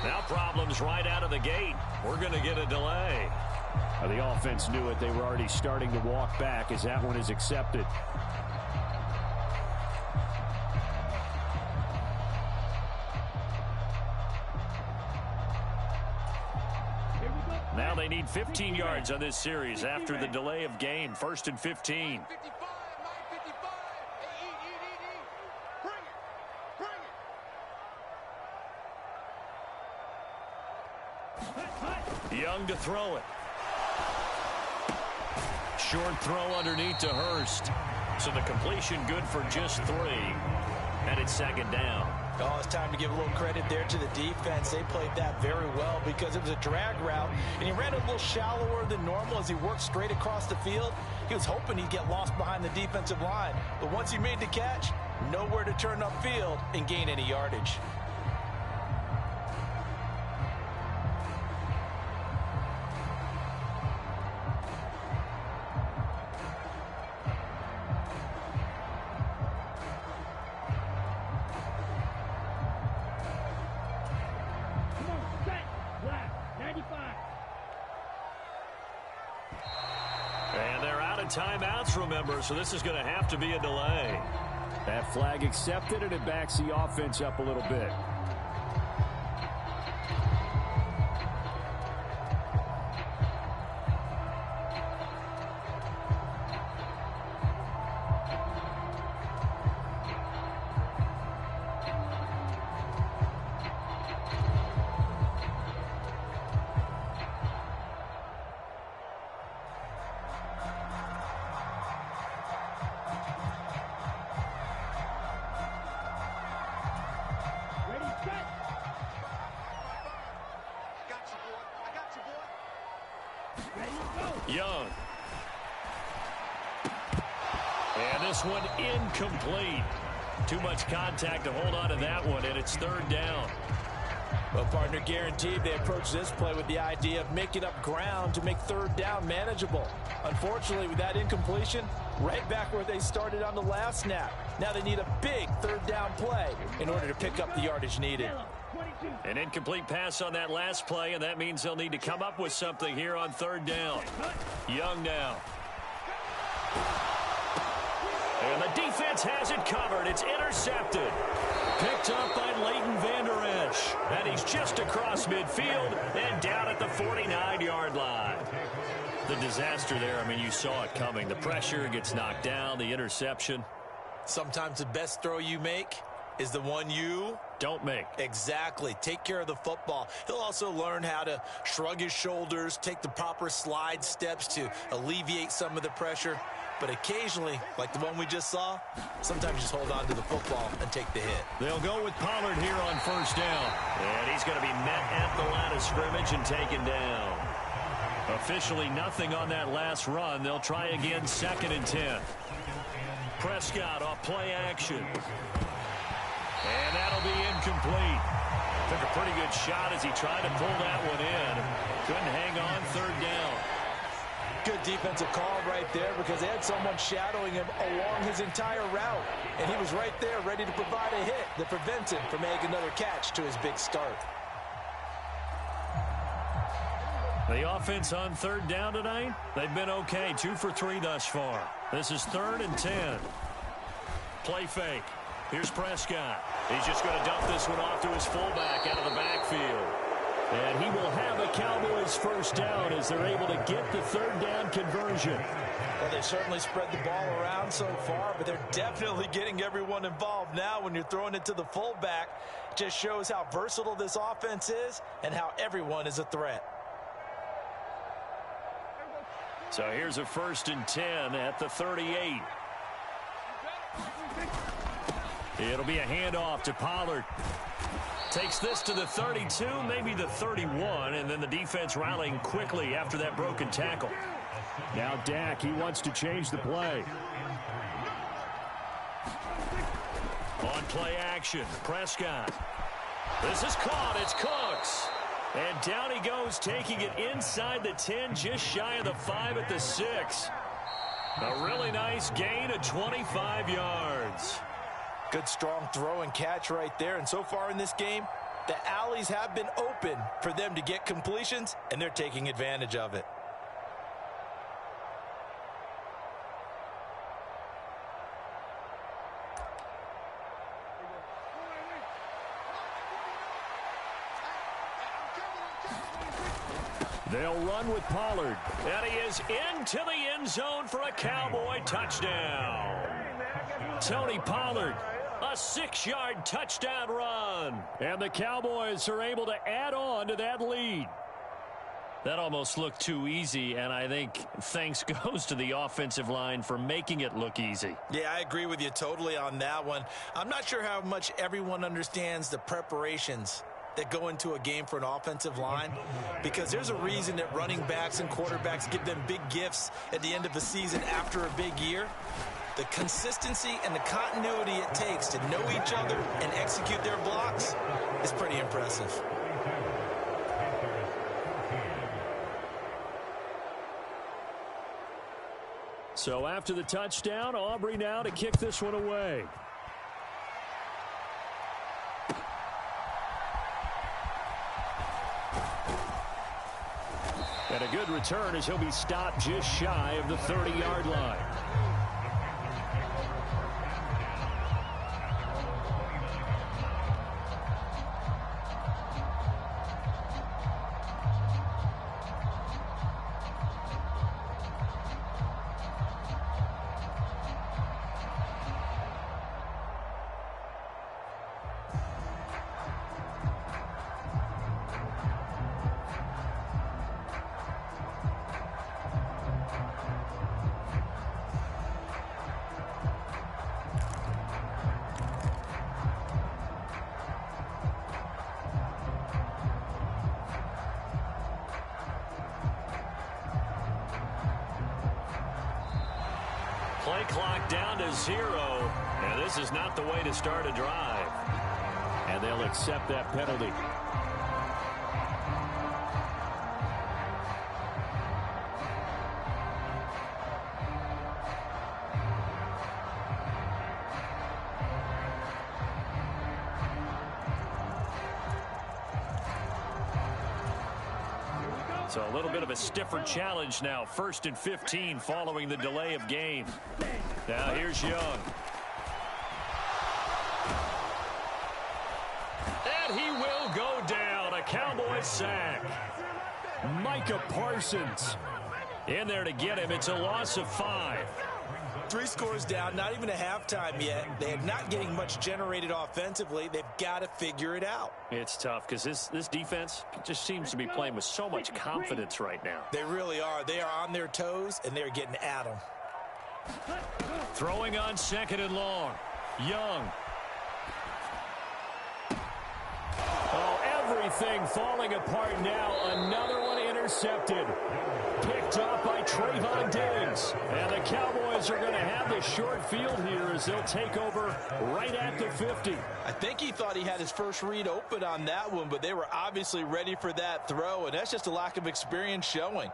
Now problems right out of the gate. We're going to get a delay. The offense knew it. They were already starting to walk back as that one is accepted. Now they need 15 yards on this series after the delay of game. 1st and 15. Young to throw it. Short throw underneath to Hurst. So the completion good for just 3. And it's second down. Oh, it's time to give a little credit there to the defense. They played that very well because it was a drag route, and he ran a little shallower than normal as he worked straight across the field. He was hoping he'd get lost behind the defensive line, but once he made the catch, nowhere to turn upfield and gain any yardage. And they're out of timeouts, remember, so this is going to have to be a delay. That flag accepted, and it backs the offense up a little bit. Young. And this one incomplete. Too much contact to hold on to that one, and it's third down. Well, partner, guaranteed they approach this play with the idea of making up ground to make third down manageable. Unfortunately, with that incompletion, right back where they started on the last snap. Now they need a big third down play in order to pick up the yardage needed. An incomplete pass on that last play, and that means they'll need to come up with something here on third down. Young now. And the defense has it covered. It's intercepted. Picked up by Leighton Vander Esch. And he's just across midfield and down at the 49-yard line. The disaster there, I mean, you saw it coming. The pressure gets knocked down, the interception. Sometimes the best throw you make is the one you don't make. Exactly. Take care of the football. He'll also learn how to shrug his shoulders, take the proper slide steps to alleviate some of the pressure. But occasionally, like the one we just saw, sometimes just hold on to the football and take the hit. They'll go with Pollard here on first down. And he's going to be met at the line of scrimmage and taken down. Officially nothing on that last run. They'll try again, 2nd and 10. Prescott off play action. And that'll be incomplete. Took a pretty good shot as he tried to pull that one in. Couldn't hang on, third down. Good defensive call right there because they had someone shadowing him along his entire route. And he was right there ready to provide a hit that prevents him from making another catch to his big start. The offense on third down tonight, they've been okay. 2 for 3 thus far. This is 3rd and 10. Play fake. Here's Prescott. He's just going to dump this one off to his fullback out of the backfield. And he will have a Cowboys first down as they're able to get the third down conversion. Well, they certainly spread the ball around so far, but they're definitely getting everyone involved now when you're throwing it to the fullback. Just shows how versatile this offense is and how everyone is a threat. So here's a 1st and 10 at the 38. It'll be a handoff to Pollard. Takes this to the 32, maybe the 31, and then the defense rallying quickly after that broken tackle. Now Dak, he wants to change the play. On play action, Prescott. This is caught, it's Cooks. And down he goes, taking it inside the 10, just shy of the 5 at the 6. A really nice gain of 25 yards. Good strong throw and catch right there. And so far in this game, the alleys have been open for them to get completions, and they're taking advantage of it. They'll run with Pollard. And he is into the end zone for a Cowboy touchdown. Tony Pollard, a 6-yard touchdown run. And the Cowboys are able to add on to that lead. That almost looked too easy, and I think thanks goes to the offensive line for making it look easy. Yeah, I agree with you totally on that one. I'm not sure how much everyone understands the preparations that go into a game for an offensive line, because there's a reason that running backs and quarterbacks give them big gifts at the end of the season after a big year. The consistency and the continuity it takes to know each other and execute their blocks is pretty impressive. So after the touchdown, Aubrey now to kick this one away. And a good return as he'll be stopped just shy of the 30-yard line. Play clock down to 0. And this is not the way to start a drive. And they'll accept that penalty. So a little bit of a stiffer challenge now. 1st and 15 following the delay of game. Now here's Young. And he will go down. A Cowboys sack. Micah Parsons in there to get him. It's a loss of 5. 3 scores down, not even a halftime yet. They're not getting much generated offensively. They've got to figure it out. It's tough because this defense just seems to be playing with so much confidence right now. They really are. They are on their toes, and they're getting at them. Throwing on 2nd and long. Young. Oh, everything falling apart now. Another one intercepted. Picked up by Trayvon Diggs. And the Cowboys are going to have the short field here as they'll take over right at the 50. I think he thought he had his first read open on that one, but they were obviously ready for that throw, and that's just a lack of experience showing.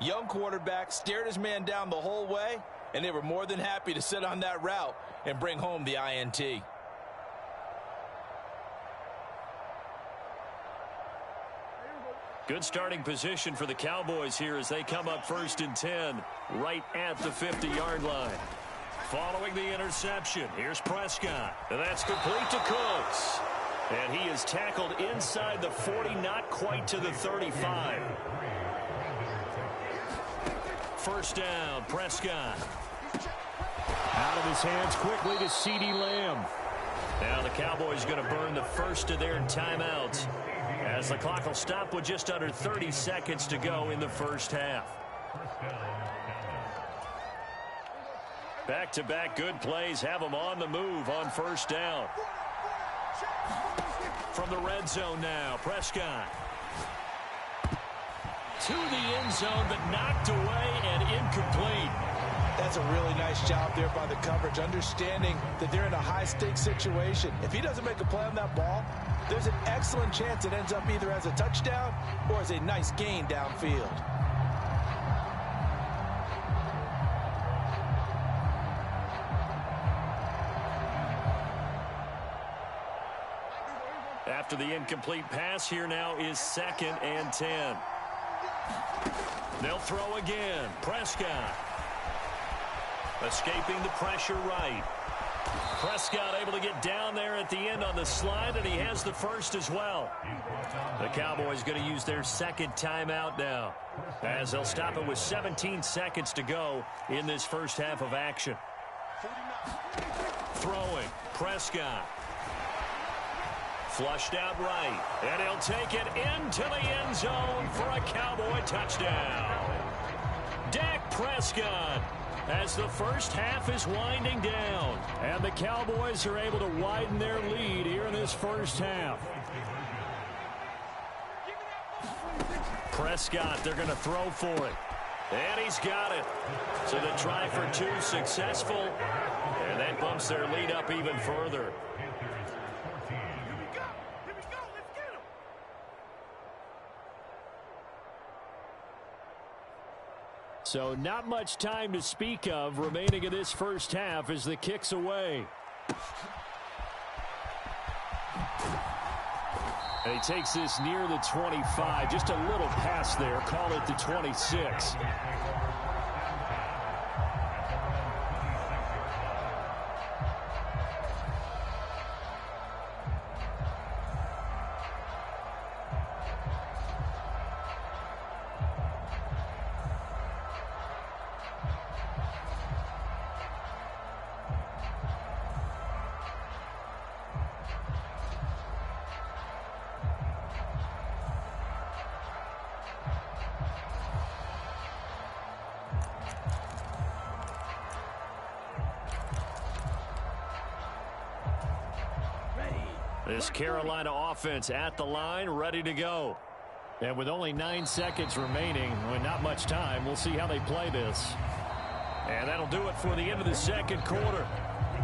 Young quarterback stared his man down the whole way, and they were more than happy to sit on that route and bring home the INT. Good starting position for the Cowboys here as they come up 1st and 10 right at the 50-yard line. Following the interception, here's Prescott. And that's complete to Cooks. And he is tackled inside the 40, not quite to the 35. 1st down, Prescott. Out of his hands quickly to CeeDee Lamb. Now the Cowboys going to burn the first of their timeouts, as the clock will stop with just under 30 seconds to go in the first half. Back-to-back good plays have them on the move on 1st down. From the red zone now, Prescott. To the end zone, but knocked away and incomplete. That's a really nice job there by the coverage, understanding that they're in a high-stakes situation. If he doesn't make a play on that ball, there's an excellent chance it ends up either as a touchdown or as a nice gain downfield. After the incomplete pass, here now is 2nd and 10. They'll throw again. Prescott. Escaping the pressure right. Prescott able to get down there at the end on the slide, and he has the first as well. The Cowboys going to use their 2nd timeout now, as they'll stop it with 17 seconds to go in this first half of action. Flushed out right. And he'll take it into the end zone for a Cowboy touchdown. Dak Prescott as the first half is winding down. And the Cowboys are able to widen their lead here in this first half. Prescott, they're going to throw for it. And he's got it. So the try for two successful. And that bumps their lead up even further. So not much time to speak of remaining in this first half as the kick's away. And he takes this near the 25. Just a little pass there. Call it the 26. This Carolina offense at the line, ready to go. And with only 9 seconds remaining, with not much time, we'll see how they play this. And that'll do it for the end of the second quarter.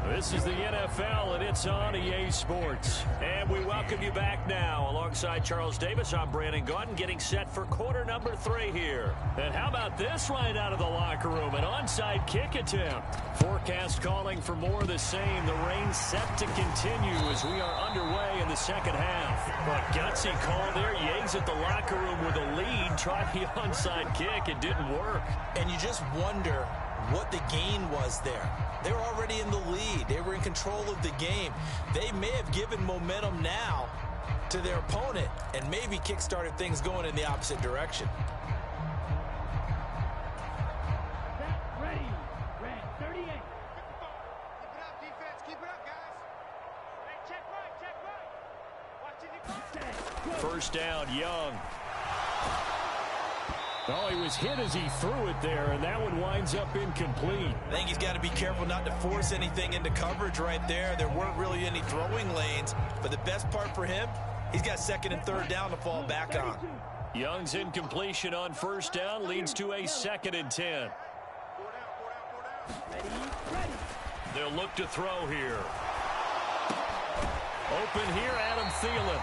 This is the NFL, and it's on EA Sports. And we welcome you back now. Alongside Charles Davis, I'm Brandon Gaudin, getting set for quarter number 3 here. And how about this right out of the locker room? An onside kick attempt. Forecast calling for more of the same. The rain set to continue as we are underway in the second half. But gutsy call there. Yeags at the locker room with a lead. Tried the onside kick. It didn't work. And you just wonder what the gain was there. They were already in the lead. They were in control of the game. They may have given momentum now to their opponent and maybe kick-started things going in the opposite direction. Ready. Red 38. Keep it up, defense. Keep it up, guys. Hey, check right. Watch it. First down, Young. Oh, he was hit as he threw it there, and that one winds up incomplete. I think he's got to be careful not to force anything into coverage right there. There weren't really any throwing lanes, but the best part for him, he's got second and third down to fall back on. Young's incompletion on first down leads to a 2nd and 10. They'll look to throw here. Open here, Adam Thielen.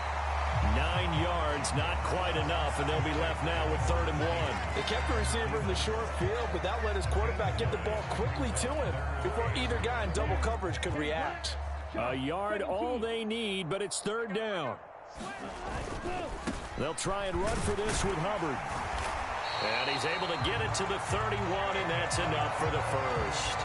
9 yards, not quite enough, and they'll be left now with 3rd and 1. They kept the receiver in the short field, but that let his quarterback get the ball quickly to him before either guy in double coverage could react. A yard, all they need, but it's 3rd down. They'll try and run for this with Hubbard. And he's able to get it to the 31, and that's enough for the first.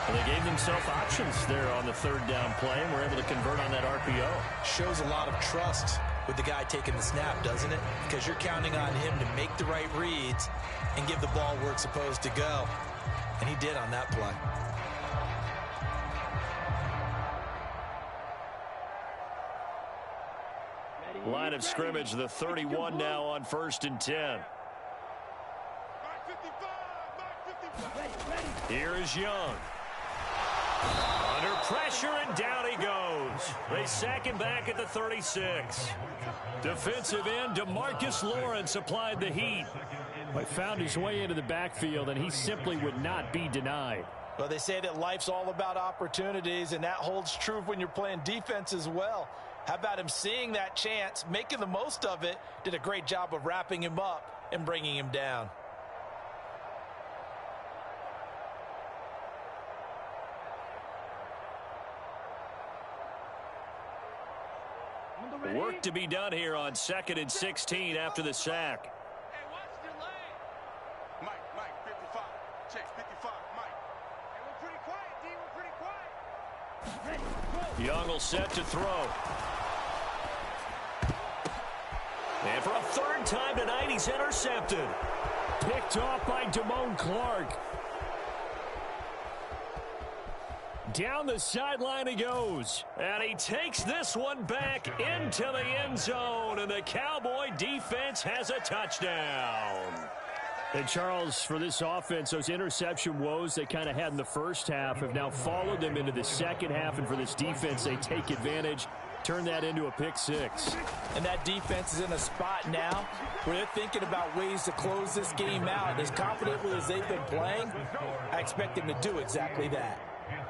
Well, they gave themselves options there on the 3rd down play, and were able to convert on that RPO. Shows a lot of trust with the guy taking the snap, doesn't it? Because you're counting on him to make the right reads and give the ball where it's supposed to go. And he did on that play. Line of scrimmage, the 31 now on 1st and 10. Here is Young. Under pressure, and down he goes. They sack him back at the 36. Defensive end, DeMarcus Lawrence applied the heat. He found his way into the backfield, and he simply would not be denied. Well, they say that life's all about opportunities, and that holds true when you're playing defense as well. How about him seeing that chance, making the most of it, did a great job of wrapping him up and bringing him down. Work to be done here on 2nd and 16 after the sack. Hey, watch the lane. Mike, 55. Check 55, Mike. Hey, we're pretty quiet, D. We're pretty quiet. Young will set to throw. And for a 3rd time tonight, he's intercepted. Picked off by Damone Clark. Down the sideline he goes. And he takes this one back into the end zone, and the Cowboy defense has a touchdown. And Charles, for this offense, those interception woes they kind of had in the first half have now followed them into the second half, and for this defense, they take advantage, turn that into a pick six. And that defense is in a spot now where they're thinking about ways to close this game out. As confidently as they've been playing, I expect them to do exactly that.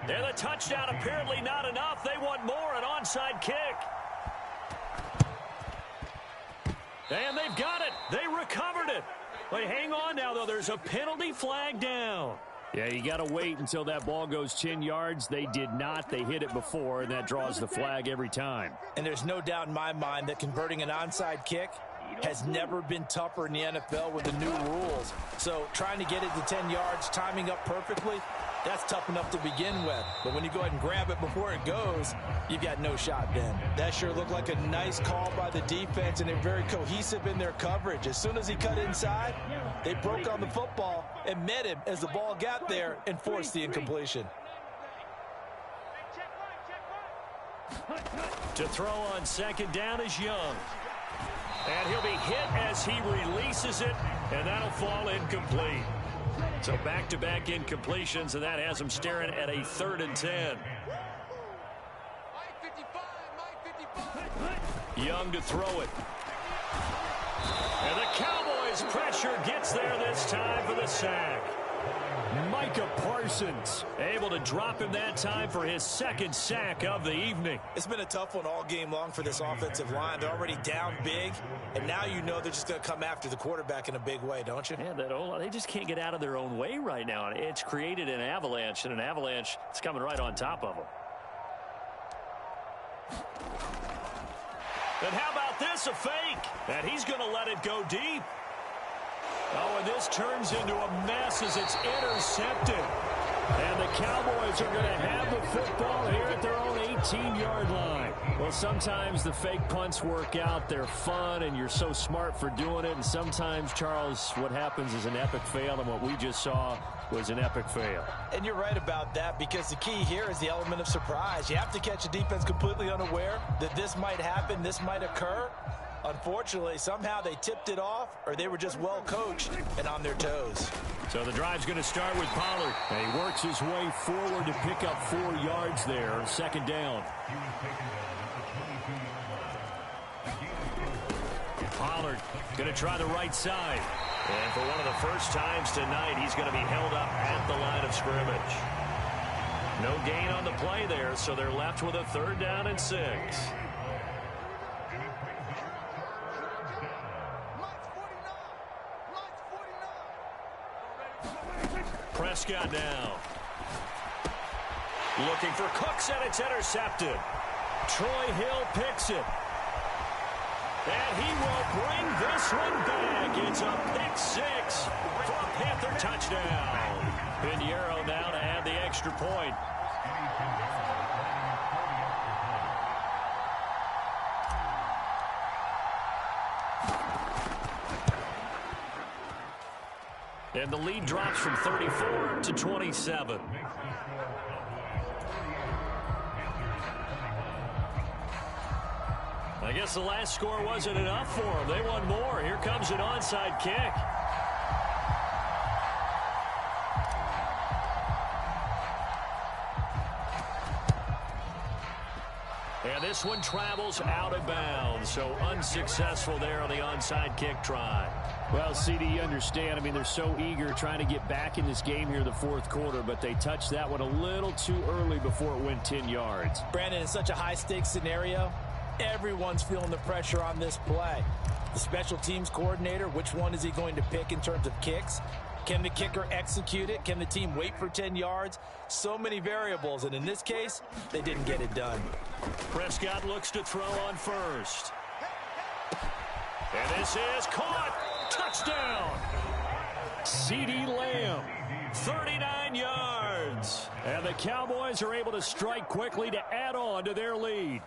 And the touchdown apparently not enough. They want more, an onside kick. And they've got it. They recovered it. But hang on now, though. There's a penalty flag down. Yeah, you got to wait until that ball goes 10 yards. They did not. They hit it before, and that draws the flag every time. And there's no doubt in my mind that converting an onside kick has never been tougher in the NFL with the new rules. So trying to get it to 10 yards, timing up perfectly, that's tough enough to begin with. But when you go ahead and grab it before it goes, you've got no shot then. That sure looked like a nice call by the defense, and they're very cohesive in their coverage. As soon as he cut inside, they broke on the football and met him as the ball got there and forced the incompletion. To throw on second down is Young. And he'll be hit as he releases it, and that'll fall incomplete. So back-to-back incompletions, and that has him staring at a 3rd and 10. Young to throw it. And the Cowboys' pressure gets there this time for the sack. Micah Parsons able to drop him that time for his 2nd sack of the evening. It's been a tough one all game long for this offensive line. They're already down big, and now you know they're just going to come after the quarterback in a big way, don't you? Yeah, they just can't get out of their own way right now. It's created an avalanche, and an avalanche is coming right on top of them. And how about this, a fake? And he's going to let it go deep. Oh, and this turns into a mess as it's intercepted. And the Cowboys are going to have the football here at their own 18-yard line. Well, sometimes the fake punts work out. They're fun, and you're so smart for doing it. And sometimes, Charles, what happens is an epic fail, and what we just saw was an epic fail. And you're right about that, because the key here is the element of surprise. You have to catch a defense completely unaware that this might happen, this might occur. Unfortunately, somehow they tipped it off, or they were just well coached and on their toes. So the drive's going to start with Pollard. And he works his way forward to pick up 4 yards there on 2nd down. Pollard going to try the right side. And for one of the first times tonight, he's going to be held up at the line of scrimmage. No gain on the play there, so they're left with a 3rd down and 6. Prescott now. Looking for Cooks, and it's intercepted. Troy Hill picks it. And he will bring this one back. It's a pick 6 for a Panther touchdown. Pinheiro now to add the extra point. And the lead drops from 34 to 27. I guess the last score wasn't enough for them. They want more. Here comes an onside kick. And this one travels out of bounds, so unsuccessful there on the onside kick try. Well, CD, you understand. I mean, they're so eager trying to get back in this game here in the 4th quarter, but they touched that one a little too early before it went 10 yards. Brandon, in such a high-stakes scenario, everyone's feeling the pressure on this play. The special teams coordinator, which one is he going to pick in terms of kicks? Can the kicker execute it? Can the team wait for 10 yards? So many variables, and in this case, they didn't get it done. Prescott looks to throw on first. And this is caught. Touchdown. CeeDee Lamb. 39 yards. And the Cowboys are able to strike quickly to add on to their lead.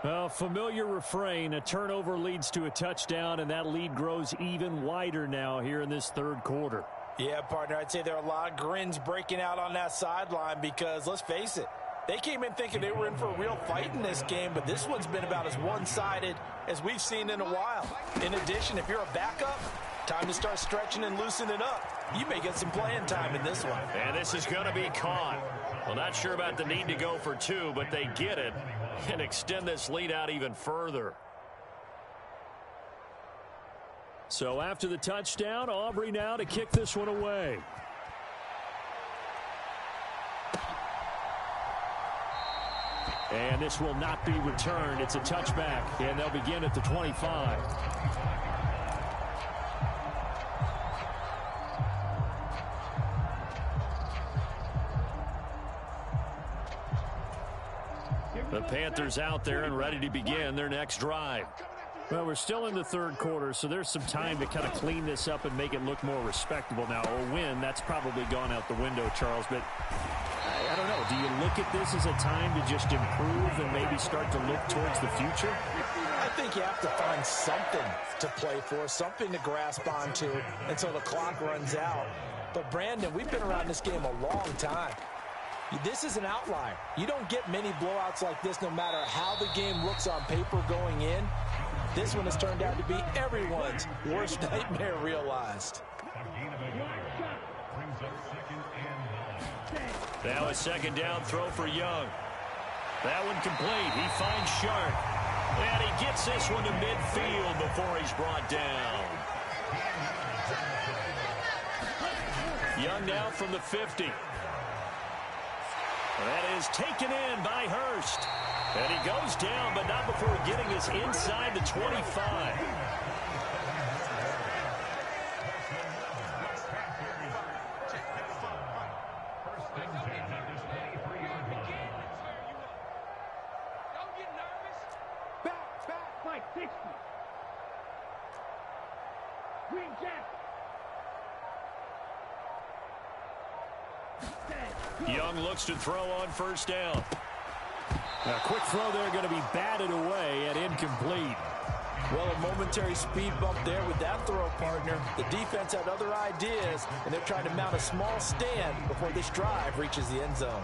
Well, familiar refrain, a turnover leads to a touchdown, and that lead grows even wider now here in this 3rd quarter. Yeah, partner, I'd say there are a lot of grins breaking out on that sideline because, let's face it, they came in thinking they were in for a real fight in this game, but this one's been about as one-sided as we've seen in a while. In addition, if you're a backup, time to start stretching and loosening up. You may get some playing time in this one. And this is going to be caught. Well, not sure about the need to go for two, but they get it and extend this lead out even further. So after the touchdown, Aubrey now to kick this one away. And this will not be returned. It's a touchback, and they'll begin at the 25. The Panthers out there and ready to begin their next drive. Well, we're still in the third quarter, so there's some time to kind of clean this up and make it look more respectable. Now, a win, that's probably gone out the window, Charles, but I don't know. Do you look at this as a time to just improve and maybe start to look towards the future? I think you have to find something to play for, something to grasp onto until the clock runs out. But, Brandon, we've been around this game a long time. This is an outlier. You don't get many blowouts like this no matter how the game looks on paper going in. This one has turned out to be everyone's worst nightmare realized. Now a second down throw for Young. That one complete. He finds Sharp. And he gets this one to midfield before he's brought down. Young now from the 50. That is taken in by Hurst. And he goes down, but not before getting us inside the 25. Back, like 60. Green jacket. Young looks to throw on first down. A quick throw there going to be batted away and incomplete. Well, a momentary speed bump there with that throw, partner. The defense had other ideas, and they're trying to mount a small stand before this drive reaches the end zone.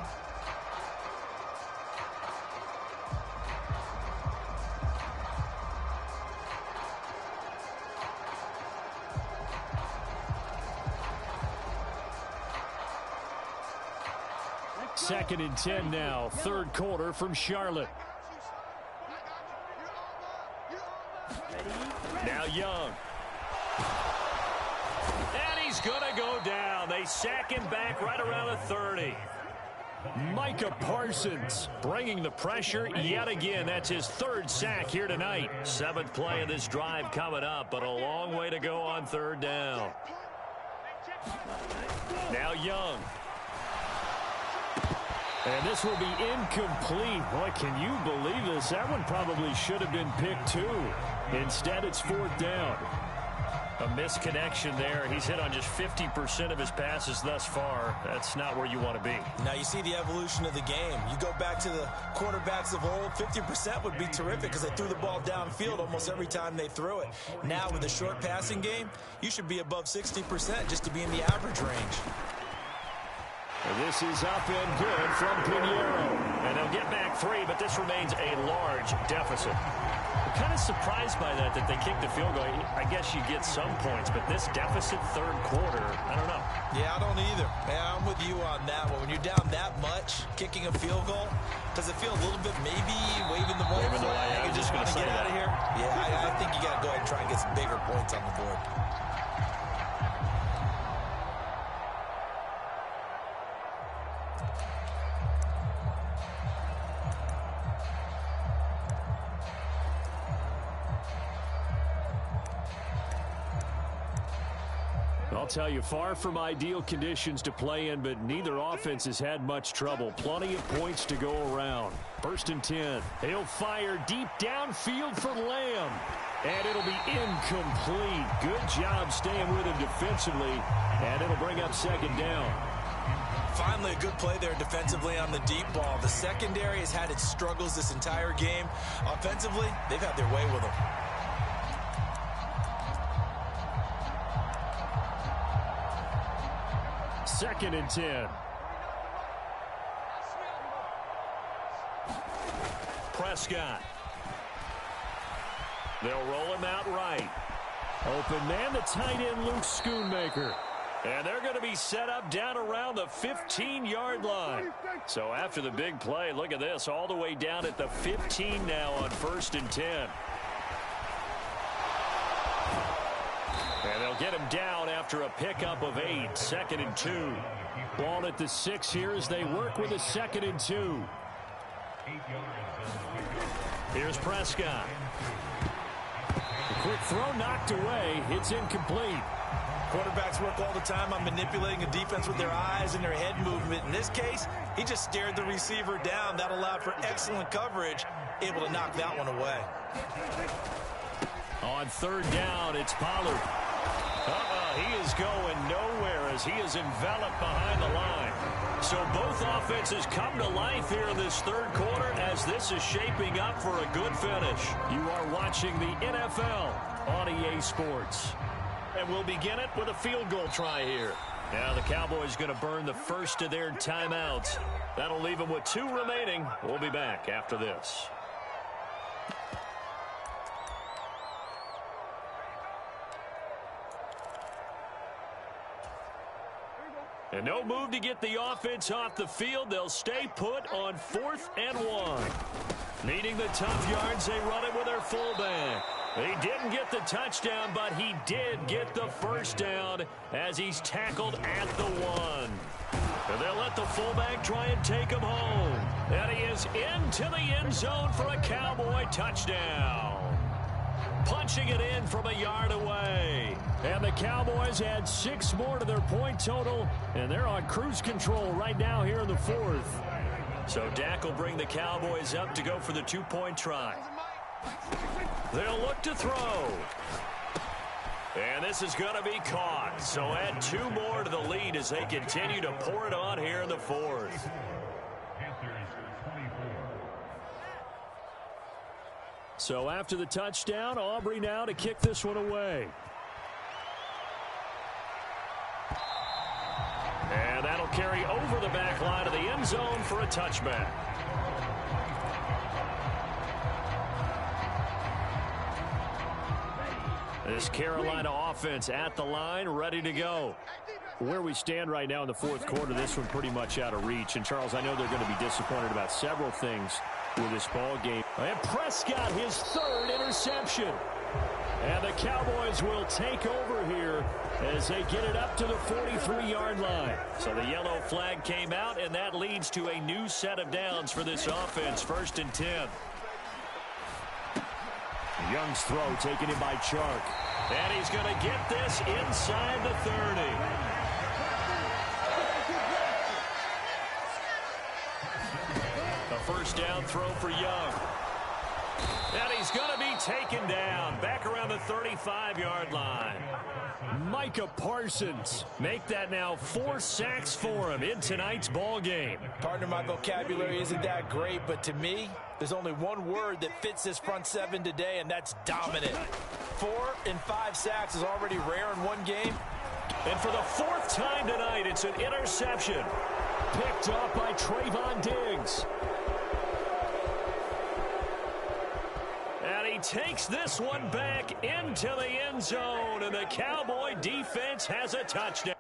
Second and 10 now, third quarter from Charlotte. Now Young. And he's going to go down. They sack him back right around the 30. Micah Parsons bringing the pressure yet again. That's his third sack here tonight. Seventh play of this drive coming up, but a long way to go on third down. Now Young. And this will be incomplete. Boy, can you believe this? That one probably should have been picked too. Instead, it's fourth down. A misconnection there. He's hit on just 50% of his passes thus far. That's not where you want to be. Now you see the evolution of the game. You go back to the quarterbacks of old, 50% would be terrific because they threw the ball downfield almost every time they threw it. Now with the short passing game, you should be above 60% just to be in the average range. This is up and good from Pinheiro. And they'll get back 3, but this remains a large deficit. I'm kind of surprised by that they kicked the field goal. I guess you get some points, but this deficit third quarter, I don't know. Yeah, I don't either. Yeah, I'm with you on that one. When you're down that much, kicking a field goal, does it feel a little bit maybe waving the white flag and just want to get out of here? Yeah, I think you got to go ahead and try and get some bigger points on the board. I'll tell you, far from ideal conditions to play in, but neither offense has had much trouble. Plenty of points to go around. First and 10. He'll fire deep downfield for Lamb. And it'll be incomplete. Good job staying with him defensively. And it'll bring up second down. Finally, a good play there defensively on the deep ball. The secondary has had its struggles this entire game. Offensively, they've had their way with them. 2nd and 10. Prescott. They'll roll him out right. Open man, the tight end, Luke Schoonmaker. And they're going to be set up down around the 15-yard line. So after the big play, look at this, all the way down at the 15 now on 1st and 10. And they'll get him down after a pickup of 8, 2nd and 2. Ball at the 6 here as they work with a 2nd and 2. Here's Prescott. The quick throw knocked away. It's incomplete. Quarterbacks work all the time on manipulating a defense with their eyes and their head movement. In this case, he just stared the receiver down. That allowed for excellent coverage, able to knock that one away. On 3rd down, it's Pollard. He is going nowhere as he is enveloped behind the line. So both offenses come to life here in this 3rd quarter as this is shaping up for a good finish. You are watching the NFL on EA Sports. And we'll begin it with a field goal try here. Now the Cowboys going to burn the first of their timeouts. That'll leave them with 2 remaining. We'll be back after this. And no move to get the offense off the field. They'll stay put on 4th and 1. Needing the tough yards, they run it with their fullback. He didn't get the touchdown, but he did get the first down as he's tackled at the 1. And they'll let the fullback try and take him home. And he is into the end zone for a Cowboy touchdown. Punching it in from a yard away. And the Cowboys add 6 more to their point total, and they're on cruise control right now here in the 4th. So Dak will bring the Cowboys up to go for the 2-point try. They'll look to throw. And this is going to be caught. So add 2 more to the lead as they continue to pour it on here in the 4th. So after the touchdown, Aubrey now to kick this one away. And that'll carry over the back line of the end zone for a touchback. This Carolina offense at the line, ready to go. Where we stand right now in the 4th quarter, this one pretty much out of reach. And, Charles, I know they're going to be disappointed about several things with this ball game. And Prescott, his 3rd interception. And the Cowboys will take over here as they get it up to the 43-yard line. So the yellow flag came out, and that leads to a new set of downs for this offense, 1st and 10. Young's throw taken in by Chark. And he's going to get this inside the 30. A first down throw for Young. And he's going to be taken down back around the 35-yard line. Micah Parsons make that now 4 sacks for him in tonight's ball game. Partner, my vocabulary isn't that great, but to me, there's only one word that fits this front 7 today, and that's dominant. 4 and 5 sacks is already rare in one game. And for the 4th time tonight, it's an interception. Picked up by Trayvon Diggs. And he takes this one back into the end zone, and the Cowboy defense has a touchdown.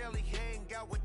daily hang out with